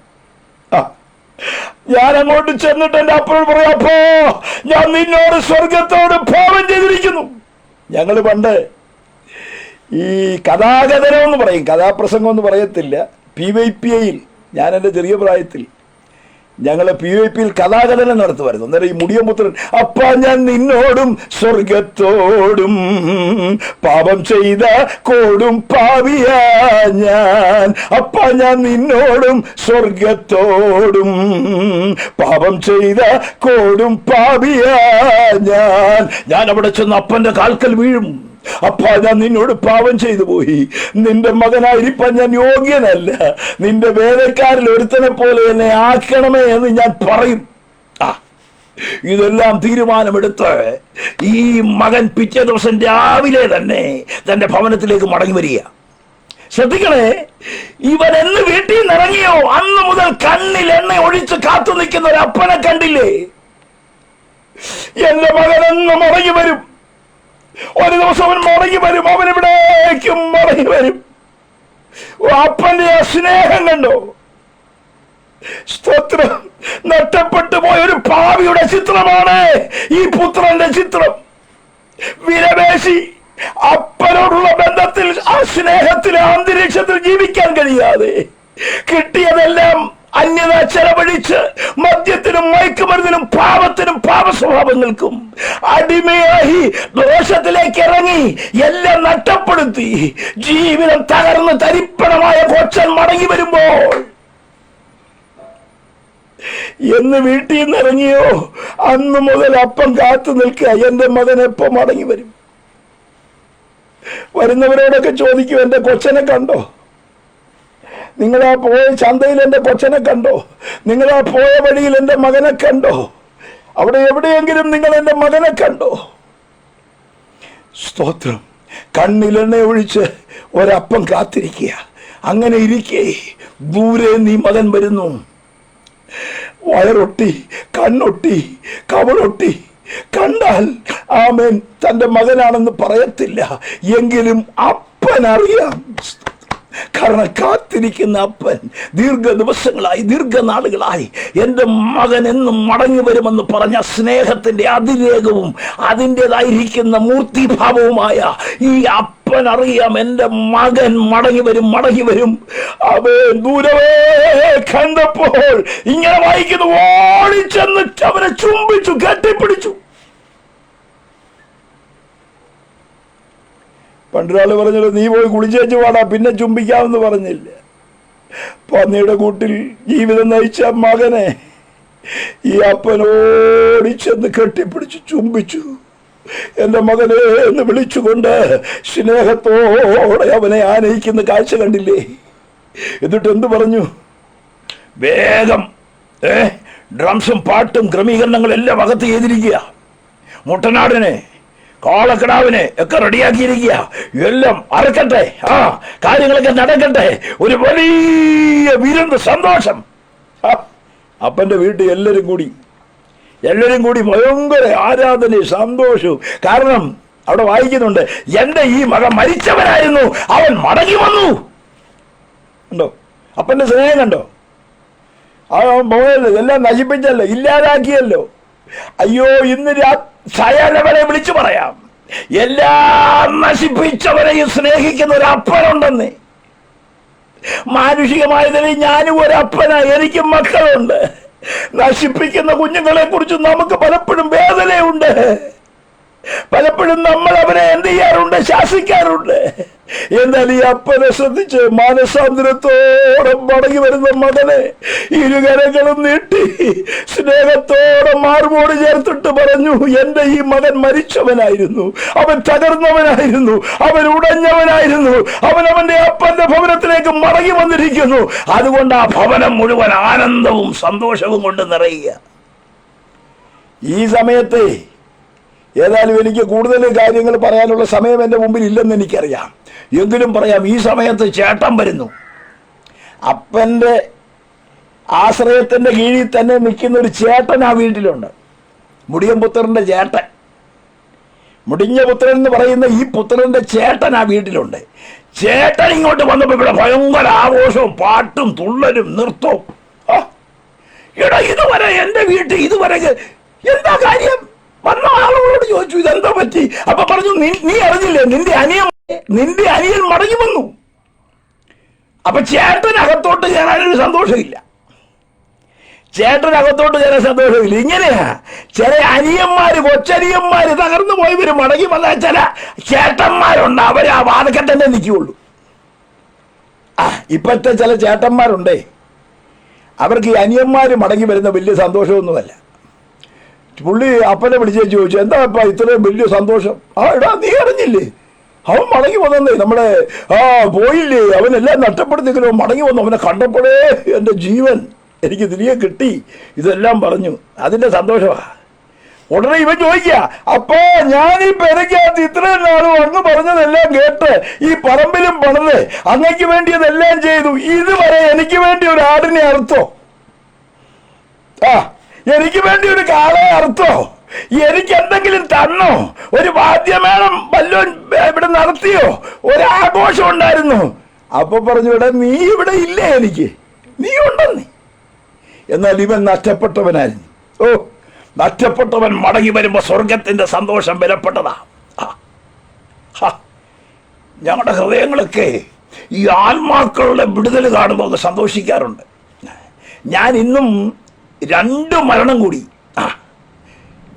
ഞാൻ അങ്ങോട്ട് ചെന്നിട്ട് എൻ്റെ അപ്പനോട് പറയാം, അപ്പോ ഞാൻ നിന്നോട് സ്വർഗത്തോട് പാപം ചെയ്തിരിക്കുന്നു. ഞങ്ങൾ പണ്ട് ഈ കഥാകഥനം എന്ന് പറയും, കഥാപ്രസംഗം എന്ന് പറയത്തില്ല. PYPയിൽ ഞാൻ എൻ്റെ ചെറിയ പ്രായത്തിൽ ഞങ്ങൾ PYPയിൽ കഥാകഥനം നടത്തുമായിരുന്നു. അന്നേരം ഈ മുടിയപുത്രൻ, അപ്പാ ഞാൻ നിന്നോടും സ്വർഗത്തോടും പാപം ചെയ്ത കോടും പാവിയാ ഞാൻ, അപ്പാ ഞാൻ നിന്നോടും സ്വർഗത്തോടും പാപം ചെയ്ത കോടും പാവിയാ ഞാൻ അവിടെ ചെന്ന് അപ്പൻ്റെ കാൽക്കൽ വീഴും. അപ്പാ ഞാൻ നിന്നോട് പാപം ചെയ്തു പോയി, നിന്റെ മകനായിരിക്കാൻ ഞാൻ യോഗ്യനല്ല, നിന്റെ വേദക്കാരിൽ ഒരുത്തനെ പോലെ എന്നെ ആക്കണമേ എന്ന് ഞാൻ പറയും. ഇതെല്ലാം തീരുമാനമെടുത്ത് ഈ മകൻ പിറ്റേ ദിവസം രാവിലെ തന്നെ തന്റെ ഭവനത്തിലേക്ക് മടങ്ങി വരിക. ശ്രദ്ധിക്കണേ, ഇവൻ എന്ന് വീട്ടിൽ നിന്ന് ഇറങ്ങിയോ അന്ന് മുതൽ കണ്ണിൽ എണ്ണ ഒഴിച്ച് കാത്തു നിൽക്കുന്ന ഒരു അപ്പനെ കണ്ടില്ലേ? എന്റെ മകൻ എന്ന് മടങ്ങി വരും. ഒരു ദിവസം അവൻ മടങ്ങി വരും, അവൻ ഇവിടേക്കും മടങ്ങി വരും. അപ്പന്റെ ആ സ്നേഹം കണ്ടോ? സ്തോത്രം. നഷ്ടപ്പെട്ടു പോയ ഒരു പാവിയുടെ ചിത്രമാണ് ഈ പുത്രന്റെ ചിത്രം. വിലപേശി അപ്പനോടുള്ള ബന്ധത്തിൽ, ആ സ്നേഹത്തിലെ അന്തരീക്ഷത്തിൽ ജീവിക്കാൻ കഴിയാതെ കിട്ടിയതെല്ലാം അന്യത ചെലവഴിച്ച് മദ്യത്തിനും മയക്കുമരുന്നിനും പാപത്തിനും പാപസ്വഭാവങ്ങൾക്കും അടിമയായി ദോഷത്തിലേക്ക് ഇറങ്ങി എല്ലാം നഷ്ടപ്പെടുത്തി ജീവിതം തകർന്ന് തരിപ്പണമായ കൊച്ചൻ മടങ്ങി വരുമ്പോൾ എന്ന് വീട്ടിൽ നിന്ന് ഇറങ്ങിയോ അന്ന് മുതൽ അപ്പം കാത്തു നിൽക്കുക, എന്റെ മകൻ എപ്പോ മടങ്ങി വരും? വരുന്നവരോടൊക്കെ ചോദിക്കും, എന്റെ കൊച്ചനെ കണ്ടോ? നിങ്ങളാ പോയ ചന്തയിൽ എൻ്റെ കൊച്ചനെ കണ്ടോ? നിങ്ങളാ പോയ വഴിയിൽ എൻ്റെ മകനെ കണ്ടോ? അവിടെ എവിടെയെങ്കിലും നിങ്ങൾ എൻ്റെ മകനെ കണ്ടോ? സ്തോത്രം. കണ്ണിലെണ്ണ ഒഴിച്ച് ഒരപ്പം കാത്തിരിക്കുക. അങ്ങനെ ഇരിക്കേ ദൂരെ നീ മകൻ വരുന്നു. വയറൊട്ടി, കണ്ണൊട്ടി, കവളൊട്ടി കണ്ടാൽ ആമേൻ തൻ്റെ മകനാണെന്ന് പറയത്തില്ല. എങ്കിലും അപ്പനറിയാം. കാരണം കാത്തിരിക്കുന്ന അപ്പൻ ദീർഘ ദിവസങ്ങളായി, ദീർഘനാളുകളായി എൻ്റെ മകൻ എന്നും മടങ്ങി വരുമെന്ന് പറഞ്ഞ സ്നേഹത്തിന്റെ അതിരേകവും അതിൻ്റെതായിരിക്കുന്ന മൂർത്തിഭാവവുമായ ഈ അപ്പൻ അറിയാം, എൻ്റെ മകൻ മടങ്ങി വരും. അവൻ ദൂരവേ കണ്ടപ്പോൾ ഇങ്ങനെ വായിക്കുന്നു, ഓടിച്ചെന്നിട്ട് അവനെ ചുംബിച്ചു, കെട്ടിപ്പിടിച്ചു. പണ്ടൊരാൾ പറഞ്ഞല്ലോ, നീ പോയി കുളിച്ചേച്ച് പാടാ, പിന്നെ ചുംബിക്കാമെന്ന് പറഞ്ഞില്ല. പന്നിയുടെ കൂട്ടിൽ ജീവിതം നയിച്ച മകനെ ഈ അപ്പനോടിച്ചെന്ന് കെട്ടിപ്പിടിച്ചു, ചുംബിച്ചു. എൻ്റെ മകനെ എന്ന് വിളിച്ചുകൊണ്ട് സ്നേഹത്തോടെ അവനെ ആനയിക്കുന്ന കാഴ്ച കണ്ടില്ലേ? എന്നിട്ട് എന്ത് പറഞ്ഞു? വേഗം ഡ്രംസും പാട്ടും ക്രമീകരണങ്ങളും എല്ലാം അകത്ത് ചെയ്തിരിക്കുക. മുട്ടനാടിനെ കാളക്കിടാവിനെ ഒക്കെ റെഡിയാക്കിയിരിക്കുക, എല്ലാം അറക്കട്ടെ, കാര്യങ്ങളൊക്കെ നടക്കട്ടെ, ഒരു വലിയ വിരുന്ന്, സന്തോഷം. അപ്പന്റെ വീട്ടിൽ എല്ലാവരും കൂടി ഭയങ്കര ആരാധനയും സന്തോഷവും. കാരണം അവിടെ വായിക്കുന്നുണ്ട്, എന്റെ ഈ മകൻ മരിച്ചവനായിരുന്നു, അവൻ മടങ്ങി വന്നു. കണ്ടോ അപ്പന്റെ സ്നേഹം? കണ്ടോ? അവൻ പോയല്ലോ, എല്ലാം നശിപ്പിച്ചല്ലോ, ഇല്ലാതാക്കിയല്ലോ. അയ്യോ, ഇന്ന് സകലവരെ വിളിച്ചു പറയാം, എല്ലാം നശിപ്പിച്ചവരെയും സ്നേഹിക്കുന്ന ഒരു അപ്പനുണ്ടെന്ന്. മാനുഷികമായതിൽ ഞാനും ഒരപ്പനാ, എനിക്കും മക്കളുണ്ട്. നശിപ്പിക്കുന്ന കുഞ്ഞുങ്ങളെ കുറിച്ച് നമുക്ക് പലപ്പോഴും വേദനയുണ്ട്. പലപ്പോഴും നമ്മൾ അവരെ എന്ത് ചെയ്യാറുണ്ട്? ശാസിക്കാറുണ്ട്. എന്നാൽ ഈ അപ്പനെ ശ്രദ്ധിച്ച് മാനസാന്തരത്തോടെ മടങ്ങി വരുന്ന മകനെ ഇരുകരങ്ങളും നീട്ടി സ്നേഹത്തോടെ മാർമോട് ചേർത്തിട്ട് പറഞ്ഞു, എന്റെ ഈ മകൻ മരിച്ചവനായിരുന്നു, അവൻ തകർന്നവനായിരുന്നു, അവൻ ഉടഞ്ഞവനായിരുന്നു, അവന്റെ അപ്പന്റെ ഭവനത്തിലേക്ക് മടങ്ങി വന്നിരിക്കുന്നു. അതുകൊണ്ട് ആ ഭവനം മുഴുവൻ ആനന്ദവും സന്തോഷവും കൊണ്ട് നിറയുക. ഈ സമയത്ത് ഏതായാലും എനിക്ക് കൂടുതൽ കാര്യങ്ങൾ പറയാനുള്ള സമയം എൻ്റെ മുമ്പിൽ ഇല്ലെന്ന് എനിക്കറിയാം. എങ്കിലും പറയാം, ഈ സമയത്ത് ചേട്ടൻ വരുന്നു. അപ്പൻ്റെ ആശ്രയത്തിൻ്റെ കീഴിൽ തന്നെ നിൽക്കുന്ന ഒരു ചേട്ടൻ ആ വീട്ടിലുണ്ട്. മുടിയൻ പുത്രൻ്റെ ചേട്ടൻ, മുടിഞ്ഞ പുത്രൻ എന്ന് പറയുന്ന ഈ പുത്രൻ്റെ ചേട്ടൻ ആ വീട്ടിലുണ്ട്. ചേട്ടൻ ഇങ്ങോട്ട് വന്നപ്പോൾ ഇവിടെ ഭയങ്കര ആഘോഷവും പാട്ടും തുള്ളലും നൃത്തവും. എടാ, ഇതുവരെ എൻ്റെ വീട്ടിൽ ഇതുവരെ എന്താ കാര്യം? വന്ന ആളുകളോട് ചോദിച്ചു, ഇതെന്താ പറ്റി? അപ്പൊ പറഞ്ഞു, നീ അറിഞ്ഞില്ലേ, നിന്റെ അനിയൻ മടങ്ങി വന്നു. അപ്പൊ ചേട്ടനകത്തോട്ട് കയറാനൊരു സന്തോഷമില്ല. ഇങ്ങനെയാ ചില അനിയന്മാര്, കൊച്ചനിയന്മാര്, തകർന്നു പോയവര് മടങ്ങി വന്നാൽ ചില ചേട്ടന്മാരുണ്ട്, അവര് ആ വാതക്കെ തന്നെ നിൽക്കുകയുള്ളൂ. ഇപ്പോഴത്തെ ചില ചേട്ടന്മാരുണ്ടേ, അവർക്ക് ഈ അനിയന്മാര് മടങ്ങി വരുന്ന വലിയ സന്തോഷമൊന്നുമല്ല. പുള്ളി അപ്പനെ വിളിച്ചു ചോദിച്ചു, എന്താ അപ്പ ഇത്രയും വലിയ സന്തോഷം? എടാ, നീ അറിഞ്ഞില്ലേ, അവൻ മടങ്ങി വന്നേ, നമ്മളെ പോയില്ലേ, അവനെല്ലാം നഷ്ടപ്പെടുത്തിയെങ്കിലും മടങ്ങി വന്നു. അവനെ കണ്ടപ്പോഴേ എൻ്റെ ജീവൻ എനിക്ക് തിരികെ കിട്ടി, ഇതെല്ലാം പറഞ്ഞു. അതിൻ്റെ സന്തോഷമാണ്. ഉടനെ ഇവൻ ചോദിക്കുക, അപ്പോ ഞാൻ ഈ പെരയ്ക്കകത്ത് ഇത്രയും നാളും അങ്ങ് പറഞ്ഞതെല്ലാം കേട്ട് ഈ പറമ്പിലും പണിത് അങ്ങയ്ക്ക് വേണ്ടിയതെല്ലാം ചെയ്തു, ഇതുവരെ എനിക്ക് വേണ്ടി ഒരു ആടിനെ അറുത്തോ? എനിക്ക് വേണ്ടി ഒരു കാളയെ അറുത്തോ? എനിക്ക് എന്തെങ്കിലും തന്നോ? ഒരു വാദ്യമേളം വല്ലതും ഇവിടെ നടത്തിയോ? ഒരാഘോഷം ഉണ്ടായിരുന്നു? അപ്പൊ പറഞ്ഞു, ഇവിടെ നീ ഇവിടെ ഇല്ലേ, എനിക്ക് നീ ഉണ്ടെന്ന്. എന്നാൽ ഇവൻ നഷ്ടപ്പെട്ടവനായിരുന്നു. നഷ്ടപ്പെട്ടവൻ മടങ്ങി വരുമ്പോ സ്വർഗത്തിന്റെ സന്തോഷം വിലപ്പെട്ടതാ. ഞങ്ങളുടെ ഹൃദയങ്ങളൊക്കെ ഈ ആത്മാക്കളുടെ വിടുതൽ കാണുമ്പോൾ സന്തോഷിക്കാറുണ്ട്. ഞാൻ ഇന്നും 2 മരണം കൂടി,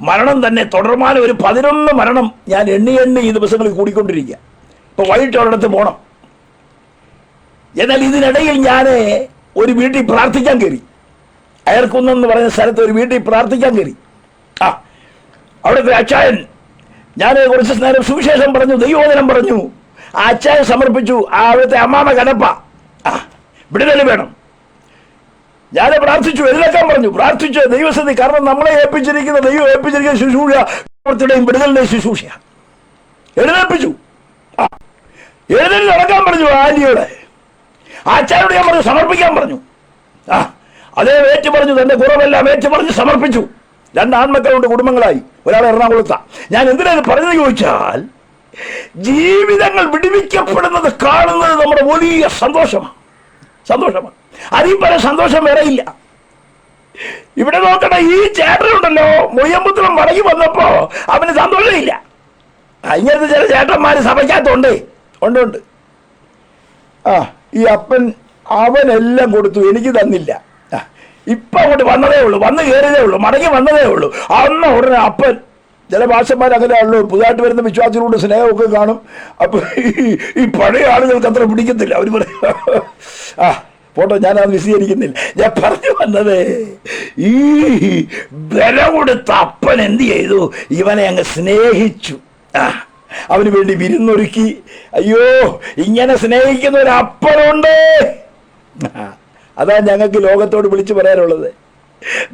മരണം തന്നെ തുടർമാനം ഒരു 11 മരണം ഞാൻ എണ്ണി ഈ ദിവസങ്ങളിൽ കൂടിക്കൊണ്ടിരിക്കുക. ഇപ്പൊ വൈകിട്ട് ഒരിടത്ത് പോകണം. എന്നാൽ ഇതിനിടയിൽ ഞാൻ ഒരു വീട്ടിൽ പ്രാർത്ഥിക്കാൻ കയറി. അയർക്കുന്നെന്ന് പറയുന്ന സ്ഥലത്ത് ഒരു വീട്ടിൽ പ്രാർത്ഥിക്കാൻ കയറി. അവിടുത്തെ അച്ചായൻ, ഞാൻ കുറച്ച് നേരം സുവിശേഷം പറഞ്ഞു, ദൈവവചനം പറഞ്ഞു. ആ അച്ചായൻ സമർപ്പിച്ചു. അവിടുത്തെ അമ്മാമ കനപ്പ, വിടുതൽ വേണം. ഞാൻ പ്രാർത്ഥിച്ചു, എഴുന്നേക്കാൻ പറഞ്ഞു, പ്രാർത്ഥിച്ചു ദൈവസ്ഥിതി. കാരണം നമ്മളെ ഏൽപ്പിച്ചിരിക്കുന്ന ദൈവം ഏൽപ്പിച്ചിരിക്കുന്ന ശുശ്രൂഷ പ്രവൃത്തിയുടെയും വിടുതലിന്റെയും ശുശ്രൂഷ. എഴുന്നേൽപ്പിച്ചു. എഴുന്നേറ്റ് നടക്കാൻ പറഞ്ഞു. ആന്റിയോടെ ആച്ചാരോട് ഞാൻ പറഞ്ഞു, സമർപ്പിക്കാൻ പറഞ്ഞു. അതേ ഏറ്റു പറഞ്ഞു, തന്റെ കുറവെല്ലാം ഏറ്റു പറഞ്ഞ് സമർപ്പിച്ചു. 2 ആൺമക്കളുണ്ട്, കുടുംബങ്ങളായി. ഒരാൾ എറണാകുളത്താ. ഞാൻ എന്തിനാ പറഞ്ഞത് ചോദിച്ചാൽ, ജീവിതങ്ങൾ വിടുവിക്കപ്പെടുന്നത് കാണുന്നത് നമ്മുടെ വലിയ സന്തോഷമാണ്. അതിൽ പല സന്തോഷം വേറെ ഇല്ല. ഇവിടെ നോക്കട്ടെ, ഈ ചേട്ടനുണ്ടല്ലോ, മുയ്യമ്പുത്രം മടങ്ങി വന്നപ്പോ അവന് സന്തോഷമില്ല. ഇങ്ങനത്തെ ചില ചേട്ടന്മാര് സഭയ്ക്കകത്തുണ്ട്. ഉണ്ട്. ഈ അപ്പൻ അവനെല്ലാം കൊടുത്തു, എനിക്ക് തന്നില്ല. ഇപ്പൊ അങ്ങോട്ട് വന്നതേ ഉള്ളൂ, വന്ന് കയറിയതേ ഉള്ളൂ, മടങ്ങി വന്നതേ ഉള്ളൂ. അന്ന് ഉടനെ അപ്പൻ, ചില ഭാഷന്മാർ അങ്ങനെയാണല്ലോ, പുതുതായിട്ട് വരുന്ന വിശ്വാസികളോട് സ്നേഹമൊക്കെ കാണും. അപ്പൊ ഈ പഴയ ആളുകൾക്ക് അത്ര പിടിക്കത്തില്ല. അവർ പറയും, പോട്ടോ, ഞാനത് വിശദീകരിക്കുന്നില്ല. ഞാൻ പറഞ്ഞു വന്നത്, ഈ വില കൊടുത്ത അപ്പൻ എന്ത് ചെയ്തു? ഇവനെ അങ്ങ് സ്നേഹിച്ചു. അവന് വേണ്ടി വിരുന്നൊരുക്കി. അയ്യോ, ഇങ്ങനെ സ്നേഹിക്കുന്ന ഒരു അപ്പനുണ്ട്. അതാ ഞങ്ങൾക്ക് ലോകത്തോട് വിളിച്ചു പറയാനുള്ളത്.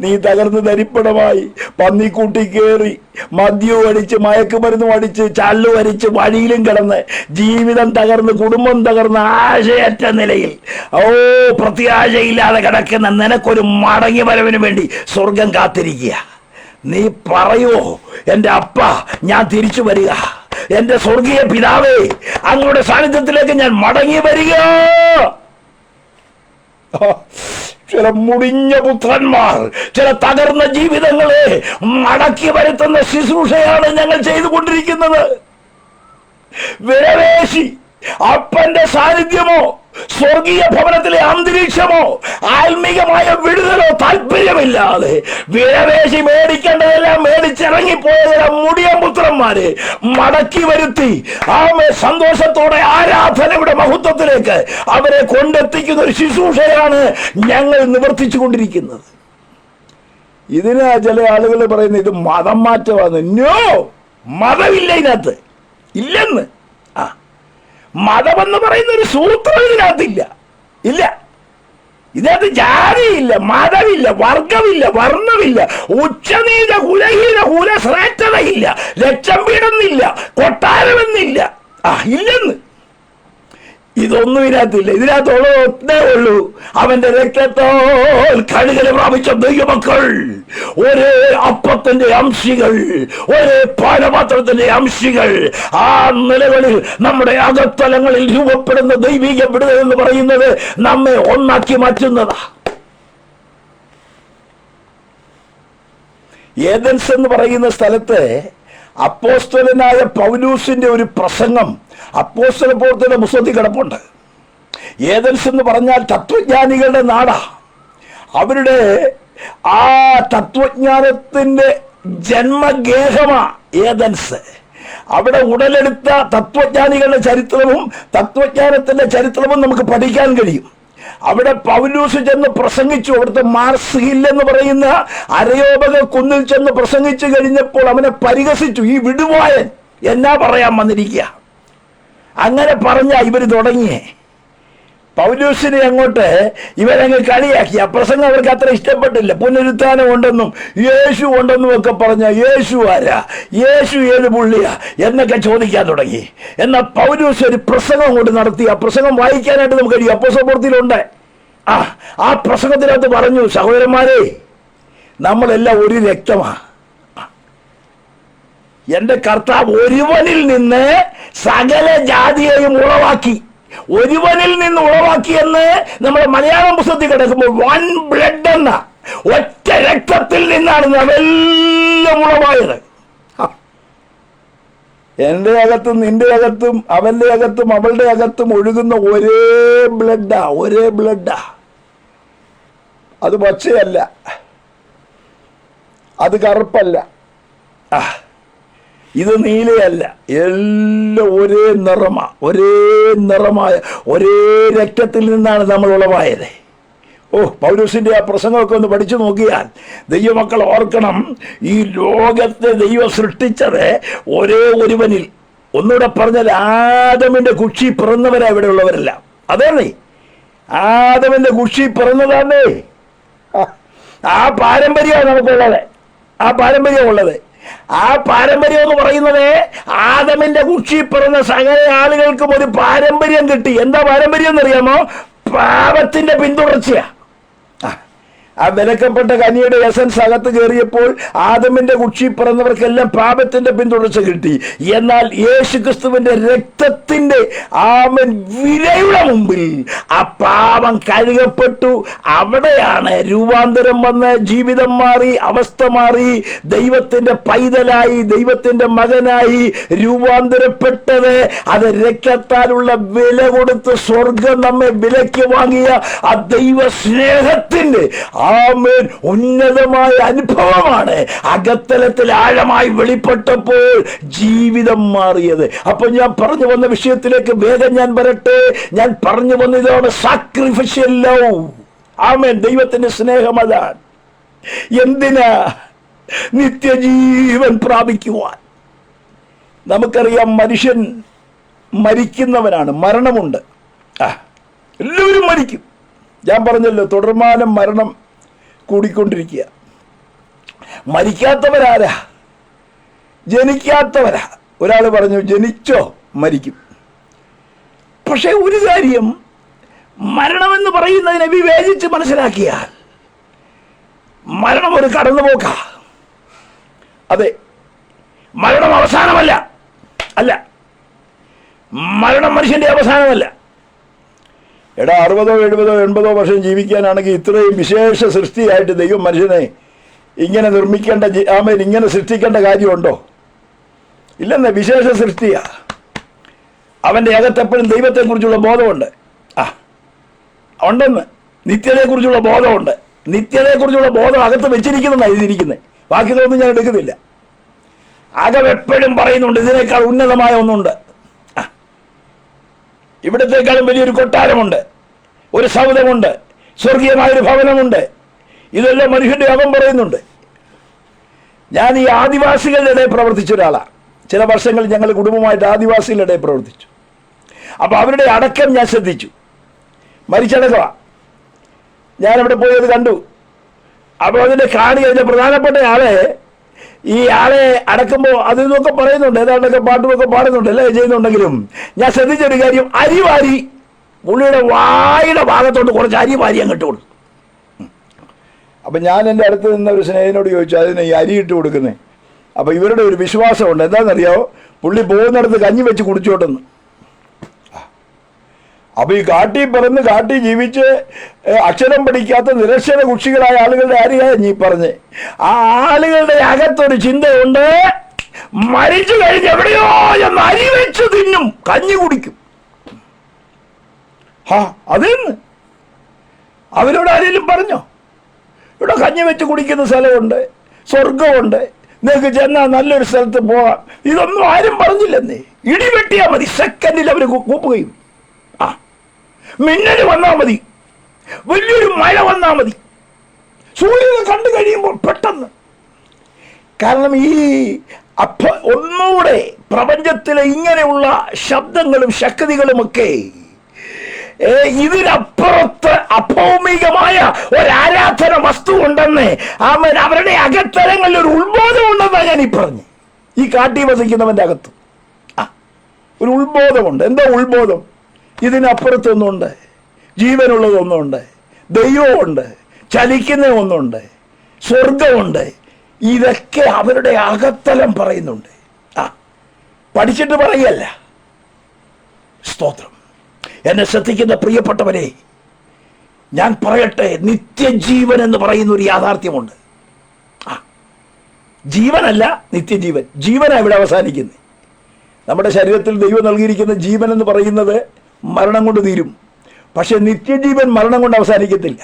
നീ തകർന്ന് തരിപ്പണമായി, പന്നിക്കൂട്ടി കയറി, മദ്യവും അടിച്ച്, മയക്കുമരുന്നും അടിച്ച്, ചള്ളു അരിച്ച്, വഴിയിലും കിടന്ന്, ജീവിതം തകർന്ന്, കുടുംബം തകർന്ന്, ആശയറ്റ നിലയിൽ, പ്രത്യാശയില്ലാതെ കിടക്കുന്ന നിനക്കൊരു മടങ്ങി വരവിന് വേണ്ടി സ്വർഗം കാത്തിരിക്കുക. നീ പറയുവോ, എൻ്റെ അപ്പ, ഞാൻ തിരിച്ചു വരിക, എൻ്റെ സ്വർഗീയ പിതാവേ, അങ്ങയുടെ സാന്നിധ്യത്തിലേക്ക് ഞാൻ മടങ്ങി വരിക. ചില മുടിഞ്ഞ പുത്രന്മാർ, ചില തകർന്ന ജീവിതങ്ങളെ മടക്കി വരുത്തുന്ന ശുശ്രൂഷയാണ് ഞങ്ങൾ ചെയ്തുകൊണ്ടിരിക്കുന്നത്. വിലവേശി അപ്പന്റെ സാന്നിധ്യമോ, സ്വർഗീയ ഭവനത്തിലെ അന്തരീക്ഷമോ, ആത്മീകമായ വിടുതലോ താല്പര്യമില്ലാതെ വിലവേശി മേടിക്കേണ്ടതെല്ലാം മേടിച്ചിറങ്ങിപ്പോയതെല്ലാം മുടിയ പുത്രന്മാരെ മടക്കി വരുത്തി സന്തോഷത്തോടെ ആരാധനയുടെ മഹത്വത്തിലേക്ക് അവരെ കൊണ്ടെത്തിക്കുന്ന ഒരു ശുശ്രൂഷയാണ് ഞങ്ങൾ നിവർത്തിച്ചു കൊണ്ടിരിക്കുന്നത്. ഇതിന് ചില ആളുകൾ പറയുന്നത് ഇത് മതം മാറ്റമാണ്. നോ, മതമില്ല ഇതിനകത്ത്, ഇല്ലെന്ന്. മതമെന്ന് പറയുന്ന ഒരു സൂത്രം ഇതിനകത്തില്ല. ഇല്ല, ഇതിനകത്ത് ജാതിയില്ല, മതമില്ല, വർഗമില്ല, വർണ്ണമില്ല, ഉച്ചനീച കുലഹീന കുലശ്രേഷ്ഠതയില്ല, ലക്ഷം വീടൊന്നില്ല, കൊട്ടാരമെന്നില്ല, ഇല്ലെന്ന്. ഇതൊന്നും ഇതിനകത്തില്ല. ഇതിനകത്തുള്ളത് ഒന്നേ ഉള്ളൂ, അവന്റെ രക്തത്താൽ കഴുകൽ പ്രാപിച്ച ദൈവമക്കൾ, ഒരേ അപ്പത്തിന്റെ അംശികൾ, ഒരേ പാനപാത്രത്തിന്റെ അംശികൾ. ആ നിലകളിൽ നമ്മുടെ അകത്തലങ്ങളിൽ രൂപപ്പെടുന്ന ദൈവിക വിടുതൽ എന്ന് പറയുന്നത് നമ്മെ ഒന്നാക്കി മാറ്റുന്നതാ. ഏദൻസ് എന്ന് പറയുന്ന സ്ഥലത്ത് അപ്പോസ്തലനായ പൗലൂസിന്റെ ഒരു പ്രസംഗം അപ്പോസ്തല പ്രവൃത്തിയുടെ പുസ്തകത്തിൽ കിടപ്പുണ്ട്. ഏദൻസ് എന്ന് പറഞ്ഞാൽ തത്വജ്ഞാനികളുടെ നാടാ. അവരുടെ ആ തത്വജ്ഞാനത്തിന്റെ ജന്മഗേഹമാ ഏദൻസ്. അവിടെ ഉടലെടുത്ത തത്വജ്ഞാനികളുടെ ചരിത്രവും തത്വജ്ഞാനത്തിന്റെ ചരിത്രവും നമുക്ക് പഠിക്കാൻ കഴിയും. അവിടെ പൗലൂസ് ചെന്ന് പ്രസംഗിച്ചു. അവിടുത്തെ മാർസ് ഹിൽ എന്ന് പറയുന്ന അരയോപക കുന്നിൽ ചെന്ന് പ്രസംഗിച്ചു കഴിഞ്ഞപ്പോൾ അവനെ പരിഹസിച്ചു. ഈ വിടുവായൻ എന്നാ പറയാൻ വന്നിരിക്കുക, അങ്ങനെ പറഞ്ഞ ഇവർ തുടങ്ങിയേ. പൗലൂസിനെ അങ്ങോട്ട് ഇവരങ്ങ് കളിയാക്കി. ആ പ്രസംഗം അവർക്ക് അത്ര ഇഷ്ടപ്പെട്ടില്ല. പുനരുത്ഥാനം ഉണ്ടെന്നും യേശു ഉണ്ടെന്നും ഒക്കെ പറഞ്ഞ യേശു ആരാ, യേശു ഏത് പുള്ളിയാ എന്നൊക്കെ ചോദിക്കാൻ തുടങ്ങി. എന്നാൽ പൗലൂസ് ഒരു പ്രസംഗം കൊണ്ട് നടത്തി. ആ പ്രസംഗം വായിക്കാനായിട്ട് നമുക്ക് കഴിയും, അപ്പോസ്തല പ്രവൃത്തിയിലുണ്ട്. ആ പ്രസംഗത്തിനകത്ത് പറഞ്ഞു, സഹോദരന്മാരെ, നമ്മളെല്ലാം ഒരു രക്തമാ. എന്റെ കർത്താവ് ഒരുവനിൽ നിന്ന് സകല ജാതിയെയും ഉളവാക്കി, ഒരുവനിൽ നിന്ന് ഉളവാക്കിയെന്ന് നമ്മുടെ മലയാളം പുസ്തകത്തിൽ കിടക്കുമ്പോൾ വൺ ബ്ലഡ് എന്ന ഒറ്റ രക്തത്തിൽ നിന്നാണ് നാമെല്ലാം ഉളവായത്. എന്റെ അകത്തും നിന്റെ അകത്തും അവന്റെ അകത്തും അവളുടെ അകത്തും ഒഴുകുന്ന ഒരേ ബ്ലഡാ, ഒരേ ബ്ലഡാ. അത് പച്ചയല്ല, അത് കറുപ്പല്ല, ഇത് നീലയല്ല, എല്ലാം ഒരേ നിറമാ. ഒരേ നിറമായ ഒരേ രക്തത്തിൽ നിന്നാണ് നമ്മൾ ഉളവായത്. പൗലൂസിന്റെ ആ പ്രസംഗമൊക്കെ ഒന്ന് പഠിച്ചു നോക്കിയാൽ ദൈവമക്കൾ ഓർക്കണം, ഈ ലോകത്തെ ദൈവം സൃഷ്ടിച്ചത് ഒരേ ഒരുവനിൽ. ഒന്നുകൂടെ പറഞ്ഞാൽ ആദമിന്റെ കുക്ഷി പിറന്നവരാ ഇവിടെ ഉള്ളവരല്ല. അതേ, ആദമിന്റെ കുക്ഷി പിറന്നതാണേ. ആ പാരമ്പര്യമാണ് നമുക്കുള്ളത്, ആ പാരമ്പര്യമുള്ളത്. ആ പാരമ്പര്യം എന്ന് പറയുന്നത് ആദമിന്റെ കുക്ഷി പിറന്ന സകല ആളുകൾക്കും ഒരു പാരമ്പര്യം കിട്ടി. എന്താ പാരമ്പര്യം എന്നറിയാമോ? പാപത്തിന്റെ പിന്തുടർച്ചയാ. ആ വിലക്കപ്പെട്ട കനിയുടെ എസൻസ് അകത്ത് കയറിയപ്പോൾ ആദമിന്റെ കുക്ഷി പിറന്നവർക്കെല്ലാം പാപത്തിന്റെ പിന്തുടർച്ച കിട്ടി. എന്നാൽ യേശുക്രിസ്തുവിന്റെ രക്തത്തിന്റെ വിലയുടെ മുമ്പിൽ ആ പാപം കഴുകപ്പെട്ടു. അവിടെയാണ് രൂപാന്തരം വന്ന് ജീവിതം മാറി, അവസ്ഥ മാറി, ദൈവത്തിന്റെ പൈതലായി, ദൈവത്തിന്റെ മകനായി രൂപാന്തരപ്പെട്ടത്. അത് രക്തത്താലുള്ള വില കൊടുത്ത് സ്വർഗം നമ്മെ വിലയ്ക്ക് വാങ്ങിയ ആ ദൈവ സ്നേഹത്തിന്റെ ഉന്നതമായ അനുഭവമാണ് അകത്തലത്തിൽ ആഴമായി വെളിപ്പെട്ടപ്പോൾ ജീവിതം മാറിയത്. അപ്പൊ ഞാൻ പറഞ്ഞു വന്ന വിഷയത്തിലേക്ക് വേഗം ഞാൻ വരട്ടെ. ഞാൻ പറഞ്ഞു വന്നതാണ് സാക്രിഫിഷ്യൽ ലവ്. ആമേൻ. ദൈവത്തിന്റെ സ്നേഹം അതാണ്. എന്തിനാ? നിത്യജീവൻ പ്രാപിക്കുവാൻ. നമുക്കറിയാം, മനുഷ്യൻ മരിക്കുന്നവനാണ്, മരണമുണ്ട്. എല്ലാവരും മരിക്കും. ഞാൻ പറഞ്ഞല്ലോ, തുടർമാനം മരണം കൂടിക്കൊണ്ടിരിക്കുക. മരിക്കാത്തവരാരാ? ജനിക്കാത്തവരാ. ഒരാൾ പറഞ്ഞു ജനിച്ചോ മരിക്കും. പക്ഷേ ഒരു കാര്യം, മരണമെന്ന് പറയുന്നതിനെ വിവേചിച്ച് മനസ്സിലാക്കിയാൽ മരണം ഒരു കടന്നുപോക്ക. അതെ, മരണം അവസാനമല്ല. അല്ല, മരണം മനുഷ്യന്റെ അവസാനമല്ല. 60, 70, 80 വർഷം ജീവിക്കാനാണെങ്കിൽ ഇത്രയും വിശേഷ സൃഷ്ടിയായിട്ട് ദൈവം മനുഷ്യനെ ഇങ്ങനെ നിർമ്മിക്കേണ്ട, ഇങ്ങനെ സൃഷ്ടിക്കേണ്ട കാര്യമുണ്ടോ? ഇല്ലെന്ന്. വിശേഷ സൃഷ്ടിയാ. അവൻ്റെ അകത്തെപ്പോഴും ദൈവത്തെക്കുറിച്ചുള്ള ബോധമുണ്ട്. ഉണ്ടെന്ന്. നിത്യതയെക്കുറിച്ചുള്ള ബോധമുണ്ട്. നിത്യതയെക്കുറിച്ചുള്ള ബോധം അകത്ത് വെച്ചിരിക്കുന്നതാണ് എഴുതിയിരിക്കുന്നത്. ബാക്കിയൊന്നും ഞാൻ എടുക്കുന്നില്ല. അകം എപ്പോഴും പറയുന്നുണ്ട് ഇതിനേക്കാൾ ഉന്നതമായ ഒന്നുണ്ട്. ഇവിടത്തേക്കാളും വലിയൊരു കൊട്ടാരമുണ്ട്, ഒരു സൗധമുണ്ട്, സ്വർഗീയമായൊരു ഭവനമുണ്ട്. ഇതെല്ലാം മനുഷ്യന്റെ അകം പറയുന്നുണ്ട്. ഞാൻ ഈ ആദിവാസികളുടെ ഇടയിൽ പ്രവർത്തിച്ച ഒരാളാണ്. ചില വർഷങ്ങൾ ഞങ്ങൾ കുടുംബമായിട്ട് ആദിവാസികളുടെ ഇടയിൽ പ്രവർത്തിച്ചു. അപ്പോൾ അവരുടെ അടക്കം ഞാൻ ശ്രദ്ധിച്ചു. മരിച്ചടക്കമാണ്. ഞാനവിടെ പോയി അത് കണ്ടു. അപ്പോൾ അതിൻ്റെ അതിൻ്റെ പ്രധാനപ്പെട്ട ഈ ആളെ അടക്കുമ്പോൾ അതിനൊക്കെ പറയുന്നുണ്ട്, ഏതാണ്ടൊക്കെ പാട്ടുമൊക്കെ പാടുന്നുണ്ട്, എല്ലാം ചെയ്യുന്നുണ്ടെങ്കിലും ഞാൻ ശ്രദ്ധിച്ചൊരു കാര്യം, അരിവാരി പുള്ളിയുടെ വായുടെ ഭാഗത്തോട്ട് കുറച്ച് അരിവാരി അങ്ങോട്ട് കൊടുത്തു. അപ്പം ഞാൻ എൻ്റെ അടുത്ത് നിന്ന ഒരു സ്നേഹിതനോട് ചോദിച്ചു, അതിന് ഈ അരി ഇട്ട് കൊടുക്കുന്നത്. അപ്പോൾ ഇവരുടെ ഒരു വിശ്വാസമുണ്ട്, എന്താണെന്നറിയാമോ, പുള്ളി പോകുന്നിടത്ത് കഞ്ഞി വെച്ച് കുടിച്ചോട്ടെന്ന്. അപ്പോൾ ഈ കാട്ടി പറന്ന് കാട്ടി ജീവിച്ച് അക്ഷരം പഠിക്കാത്ത നിരക്ഷര കുക്ഷികളായ ആളുകളുടെ ആരെയാണ് നീ പറഞ്ഞ്? ആ ആളുകളുടെ അകത്തൊരു ചിന്തയുണ്ട്, മരിച്ചു കഴിഞ്ഞ് എവിടെയോ എന്ന് അരി വെച്ച് തിന്നും, കഞ്ഞി കുടിക്കും. അതെന്ന് അവരോട് ആരെങ്കിലും പറഞ്ഞോ? ഇവിടെ കഞ്ഞി വെച്ച് കുടിക്കുന്ന സ്ഥലമുണ്ട്, സ്വർഗമുണ്ട്, നിങ്ങൾക്ക് ചെന്നാൽ നല്ലൊരു സ്ഥലത്ത് പോകാം. ഇതൊന്നും ആരും പറഞ്ഞില്ലെന്നേ. ഇടിവെട്ടിയാൽ മതി, സെക്കൻഡിൽ അവർ കൂപ്പുകയും. മിന്നൽ വന്നാൽ മതി, വലിയൊരു മഴ വന്നാൽ മതി, സൂര്യനെ കണ്ടു കഴിയുമ്പോൾ പെട്ടെന്ന്. കാരണം ഈ ഒന്നുകൂടെ പ്രപഞ്ചത്തിലെ ഇങ്ങനെയുള്ള ശബ്ദങ്ങളും ശക്തികളുമൊക്കെ ഇതിനപ്പുറത്ത് അഭൗമികമായ ഒരാരാധന വസ്തു ഉണ്ടെന്ന് അവരുടെ അകത്തരങ്ങളിൽ ഒരു ഉത്ബോധം ഉണ്ടെന്നാണ് ഞാൻ ഈ പറഞ്ഞു. ഈ കാട്ടി വസിക്കുന്നവന്റെ അകത്ത് ഒരു ഉത്ബോധമുണ്ട്. എന്താ ഉത്ബോധം? ഇതിനപ്പുറത്തൊന്നുണ്ട്, ജീവനുള്ളതൊന്നുണ്ട്, ദൈവമുണ്ട്, ചലിക്കുന്ന ഒന്നുണ്ട്, സ്വർഗമുണ്ട്. ഇതൊക്കെ അവരുടെ അകത്തലം പറയുന്നുണ്ട്. പഠിച്ചിട്ട് പറയല്ല. സ്തോത്രം. എന്നെ ശ്രദ്ധിക്കുന്ന പ്രിയപ്പെട്ടവരെ, ഞാൻ പറയട്ടെ, നിത്യജീവൻ എന്ന് പറയുന്ന ഒരു യാഥാർത്ഥ്യമുണ്ട്. ജീവനല്ല, നിത്യജീവൻ. ജീവനാണ് ഇവിടെ അവസാനിക്കുന്നത്. നമ്മുടെ ശരീരത്തിൽ ദൈവം നൽകിയിരിക്കുന്ന ജീവൻ എന്ന് പറയുന്നത് മരണം കൊണ്ട് തീരും. പക്ഷെ നിത്യജീവൻ മരണം കൊണ്ട് അവസാനിക്കത്തില്ല.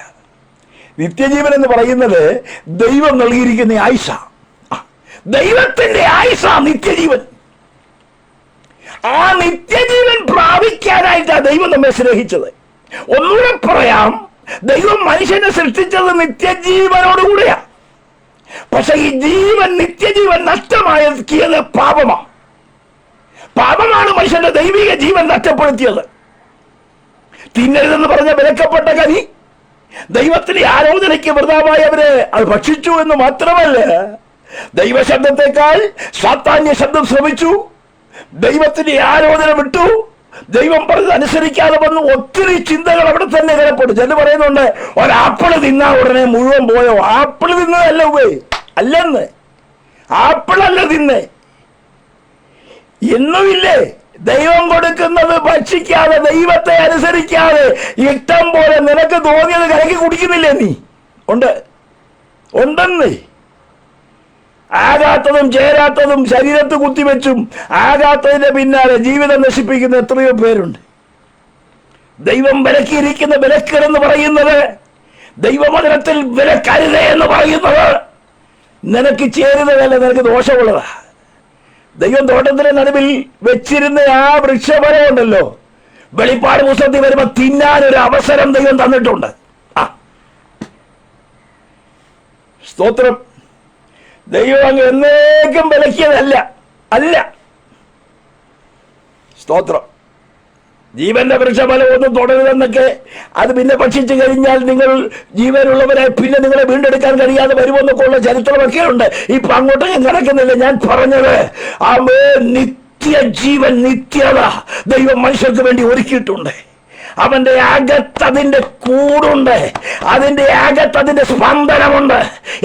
നിത്യജീവൻ എന്ന് പറയുന്നത് ദൈവം നൽകിയിരിക്കുന്ന ആയുഷ, ദൈവത്തിന്റെ ആയുഷ നിത്യജീവൻ. ആ നിത്യജീവൻ പ്രാപിക്കാനായിട്ടാണ് ദൈവം നമ്മെ സ്നേഹിച്ചത്. ഒന്നുകൂടെ പറയാം, ദൈവം മനുഷ്യനെ സൃഷ്ടിച്ചത് നിത്യജീവനോടുകൂടിയാ. പക്ഷെ ഈ ജീവൻ, നിത്യജീവൻ നഷ്ടമാക്കിയത് പാപമാണ്. പാപമാണ് മനുഷ്യന്റെ ദൈവിക ജീവൻ നഷ്ടപ്പെടുത്തിയത്. തിന്നരുതെന്ന് പറഞ്ഞ വിലക്കപ്പെട്ട കനി ദൈവത്തിന്റെ ആലോചനയ്ക്ക് വൃതാവായി അവര് അത് ഭക്ഷിച്ചു എന്ന് മാത്രമല്ല, ദൈവശബ്ദത്തെക്കാൾ സാത്താന്യ ശബ്ദം ശ്രമിച്ചു, ദൈവത്തിന്റെ ആലോചന വിട്ടു, ദൈവം പറഞ്ഞത് അനുസരിക്കാതെ വന്നു. ഒത്തിരി ചിന്തകൾ അവിടെ തന്നെ കിടപ്പെട്ടു. ചെന്ന് പറയുന്നുണ്ട്, ഒരാപ്പിള് തിന്നാ ഉടനെ മുഴുവൻ പോയോ? ആപ്പിള് തിന്നതല്ല അല്ലെന്ന്, ആപ്പിളല്ല തിന്നേ എന്നുമില്ലേ. ദൈവം കൊടുക്കുന്നത് ഭക്ഷിക്കാതെ, ദൈവത്തെ അനുസരിക്കാതെ ഇഷ്ടം പോലെ നിനക്ക് തോന്നിയത് കലക്കി കുടിക്കുന്നില്ലേ നീ? ഉണ്ടെന്ന്. ആകാത്തതും ചേരാത്തതും ശരീരത്ത് കുത്തിവെച്ചും ആകാത്തതിന്റെ പിന്നാലെ ജീവിതം നശിപ്പിക്കുന്ന എത്രയോ പേരുണ്ട്. ദൈവം വിലക്കിയിരിക്കുന്ന വിലക്കെന്ന് പറയുന്നത്, ദൈവവചനത്തിൽ വിലക്കരുതേ എന്ന് പറയുന്നത് നിനക്ക് ചേരുന്നതല്ല, നിനക്ക് ദോഷമുള്ളതാ. ദൈവം തോട്ടത്തിലെ നടുവിൽ വെച്ചിരുന്ന ആ വൃക്ഷഫലം ഉണ്ടല്ലോ, വെളിപ്പാട് പുസ്തകത്തിൽ വരുമ്പോൾ തിന്നാനൊരു അവസരം ദൈവം തന്നിട്ടുണ്ട്. സ്തോത്രം. ദൈവം അങ്ങ് എന്നേക്കും വിലക്കിയതല്ല. സ്തോത്രം. ജീവന്റെ വൃക്ഷഫലം ഒന്നും തുടരുതെന്നൊക്കെ, അത് പിന്നെ ഭക്ഷിച്ചു കഴിഞ്ഞാൽ നിങ്ങൾ ജീവനുള്ളവരെ പിന്നെ നിങ്ങളെ വീണ്ടെടുക്കാൻ കഴിയാതെ വരുമെന്നൊക്കെ ഉള്ള ചരിത്രമൊക്കെ ഉണ്ട്. ഇപ്പൊ അങ്ങോട്ട് ഞാൻ കിടക്കുന്നില്ല. ഞാൻ പറഞ്ഞത് നിത്യജീവൻ, നിത്യത ദൈവം മനുഷ്യർക്ക് വേണ്ടി ഒരുക്കിയിട്ടുണ്ട്. അവന്റെ അകത്ത് അതിന്റെ കൂടുണ്ട്, അതിന്റെ അകത്ത് അതിന്റെ സ്പന്ദനമുണ്ട്.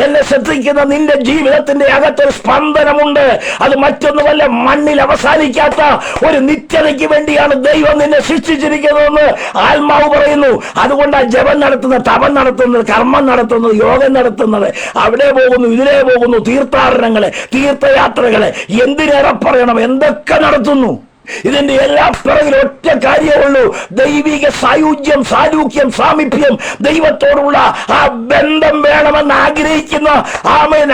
എന്നെ ശ്രദ്ധിക്കുന്ന നിന്റെ ജീവിതത്തിന്റെ അകത്തൊരു സ്പന്ദനമുണ്ട്. അത് മറ്റൊന്നുമല്ല, മണ്ണിൽ അവസാനിക്കാത്ത ഒരു നിത്യതയ്ക്ക് വേണ്ടിയാണ് ദൈവം നിന്നെ സൃഷ്ടിച്ചിരിക്കുന്നതെന്ന് ആത്മാവ് പറയുന്നു. അതുകൊണ്ടാണ് ജപം നടത്തുന്നത്, തപം നടത്തുന്നത്, കർമ്മം നടത്തുന്നത്, യോഗം നടത്തുന്നത്. അവിടെ പോകുന്നു, ഇതിലേ പോകുന്നു, തീർത്ഥാടനങ്ങള്, തീർത്ഥയാത്രകള്, എന്തിനേറെ പറയണം, എന്തൊക്കെ നടത്തുന്നു. ഇതിന്റെ എല്ലാ പിറകിൽ ഒറ്റ കാര്യമുള്ളൂ: ദൈവിക സായുജ്യം, സാരൂഖ്യം, സാമീപ്യം, ദൈവത്തോടുള്ള ആ ബന്ധം വേണമെന്ന് ആഗ്രഹിക്കുന്ന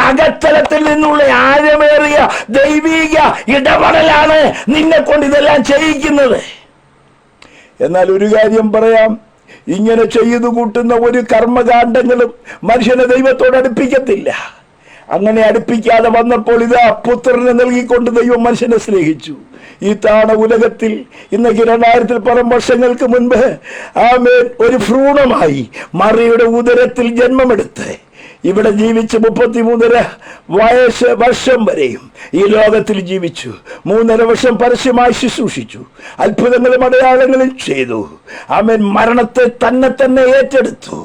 അകത്തലത്തിൽ നിന്നുള്ള ആഴമേറിയ ദൈവിക ഇടപെടലാണ് നിന്നെ കൊണ്ട് ഇതെല്ലാം ചെയ്യിക്കുന്നത്. എന്നാൽ ഒരു കാര്യം പറയാം, ഇങ്ങനെ ചെയ്തു കൂട്ടുന്ന ഒരു കർമ്മകാണ്ഡങ്ങളും മനുഷ്യനെ ദൈവത്തോട് അടുപ്പിക്കത്തില്ല. അങ്ങനെ അടുപ്പിക്കാതെ വന്നപ്പോൾ ഇതാ പുത്രനെ നൽകിക്കൊണ്ട് ദൈവം മനുഷ്യനെ സ്നേഹിച്ചു. ഈ താണ ഉലകത്തിൽ ഇന്നേക്ക് 2000 വർഷങ്ങൾക്ക് മുൻപ് ആമേൻ ഒരു ഭ്രൂണമായി മറിയുടെ ഉദരത്തിൽ ജന്മമെടുത്ത് ഇവിടെ ജീവിച്ച് 33.5 വർഷം വരെയും ഈ ലോകത്തിൽ ജീവിച്ചു. 3.5 വർഷം പരസ്യമായി ശുശ്രൂഷിച്ചു, അത്ഭുതങ്ങളും അടയാളങ്ങളും ചെയ്തു. ആമേൻ മരണത്തെ തന്നെ ഏറ്റെടുത്തു.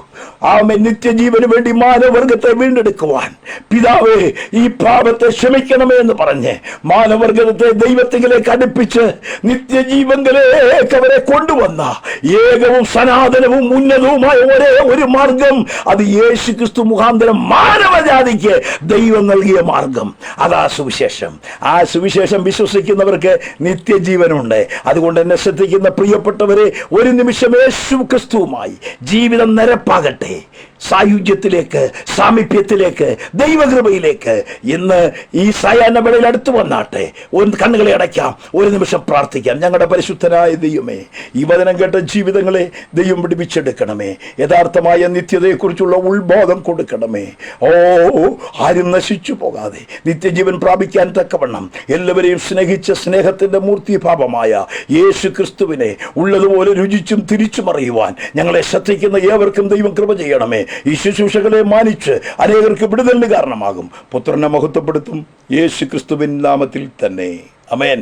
ആമേൻ നിത്യജീവന് വേണ്ടി മാനവർഗത്തെ വീണ്ടെടുക്കുവാൻ പിതാവേ ഈ പാപത്തെ ക്ഷമിക്കണമേ എന്ന് പറഞ്ഞ് മാനവർഗത്തെ ദൈവത്തിലേക്ക് അടുപ്പിച്ച് നിത്യജീവങ്കിലേക്ക് അവരെ കൊണ്ടുവന്ന ഏകവും സനാതനവും ഉന്നതവുമായ ഒരേ ഒരു മാർഗം, അത് യേശു ക്രിസ്തു മുഖാന്തരം മാനവജാതിക്ക് ദൈവം നൽകിയ മാർഗം, അതാ സുവിശേഷം. ആ സുവിശേഷം വിശ്വസിക്കുന്നവർക്ക് നിത്യജീവനുണ്ട്. അതുകൊണ്ട് എന്നെ ശ്രദ്ധിക്കുന്ന പ്രിയപ്പെട്ടവരെ, ഒരു നിമിഷം യേശു ക്രിസ്തുവുമായി ജീവിതം നിരപ്പാകട്ടെ, സായുജ്യത്തിലേക്ക്, സാമീപ്യത്തിലേക്ക്, ദൈവകൃപയിലേക്ക്. ഇന്ന് ഈ സായാഹ്നവേളയിൽ അടുത്തു വന്നാട്ടെ. കണ്ണുകളെ അടയ്ക്കാം, ഒരു നിമിഷം പ്രാർത്ഥിക്കാം. ഞങ്ങളുടെ പരിശുദ്ധനായ ദൈവമേ, ഈ വചനം കേട്ട ജീവിതങ്ങളെ ദൈവം പിടിപ്പിച്ചെടുക്കണമേ. യഥാർത്ഥമായ നിത്യതയെക്കുറിച്ചുള്ള ഉത്ബോധം കൊടുക്കണമേ. ആരും നശിച്ചു പോകാതെ നിത്യജീവൻ പ്രാപിക്കാൻ തക്കവണ്ണം എല്ലാവരെയും സ്നേഹിച്ച സ്നേഹത്തിന്റെ മൂർത്തിഭാവമായ യേശു ക്രിസ്തുവിനെ ഉള്ളതുപോലെ രുചിച്ചും തിരിച്ചുമറിയുവാൻ ഞങ്ങളെ ശ്രദ്ധിക്കുന്ന ഏവർക്കും ദൈവം കൃപ ചെയ്യണമേ. ഈ ശുശ്രൂഷകളെ മാനിച്ച് അനേകർക്ക് വിടുതലിന് കാരണമാകും. പുത്രനെ മഹത്വപ്പെടുത്തും യേശു ക്രിസ്തുവിൻ നാമത്തിൽ തന്നെ. ആമേൻ.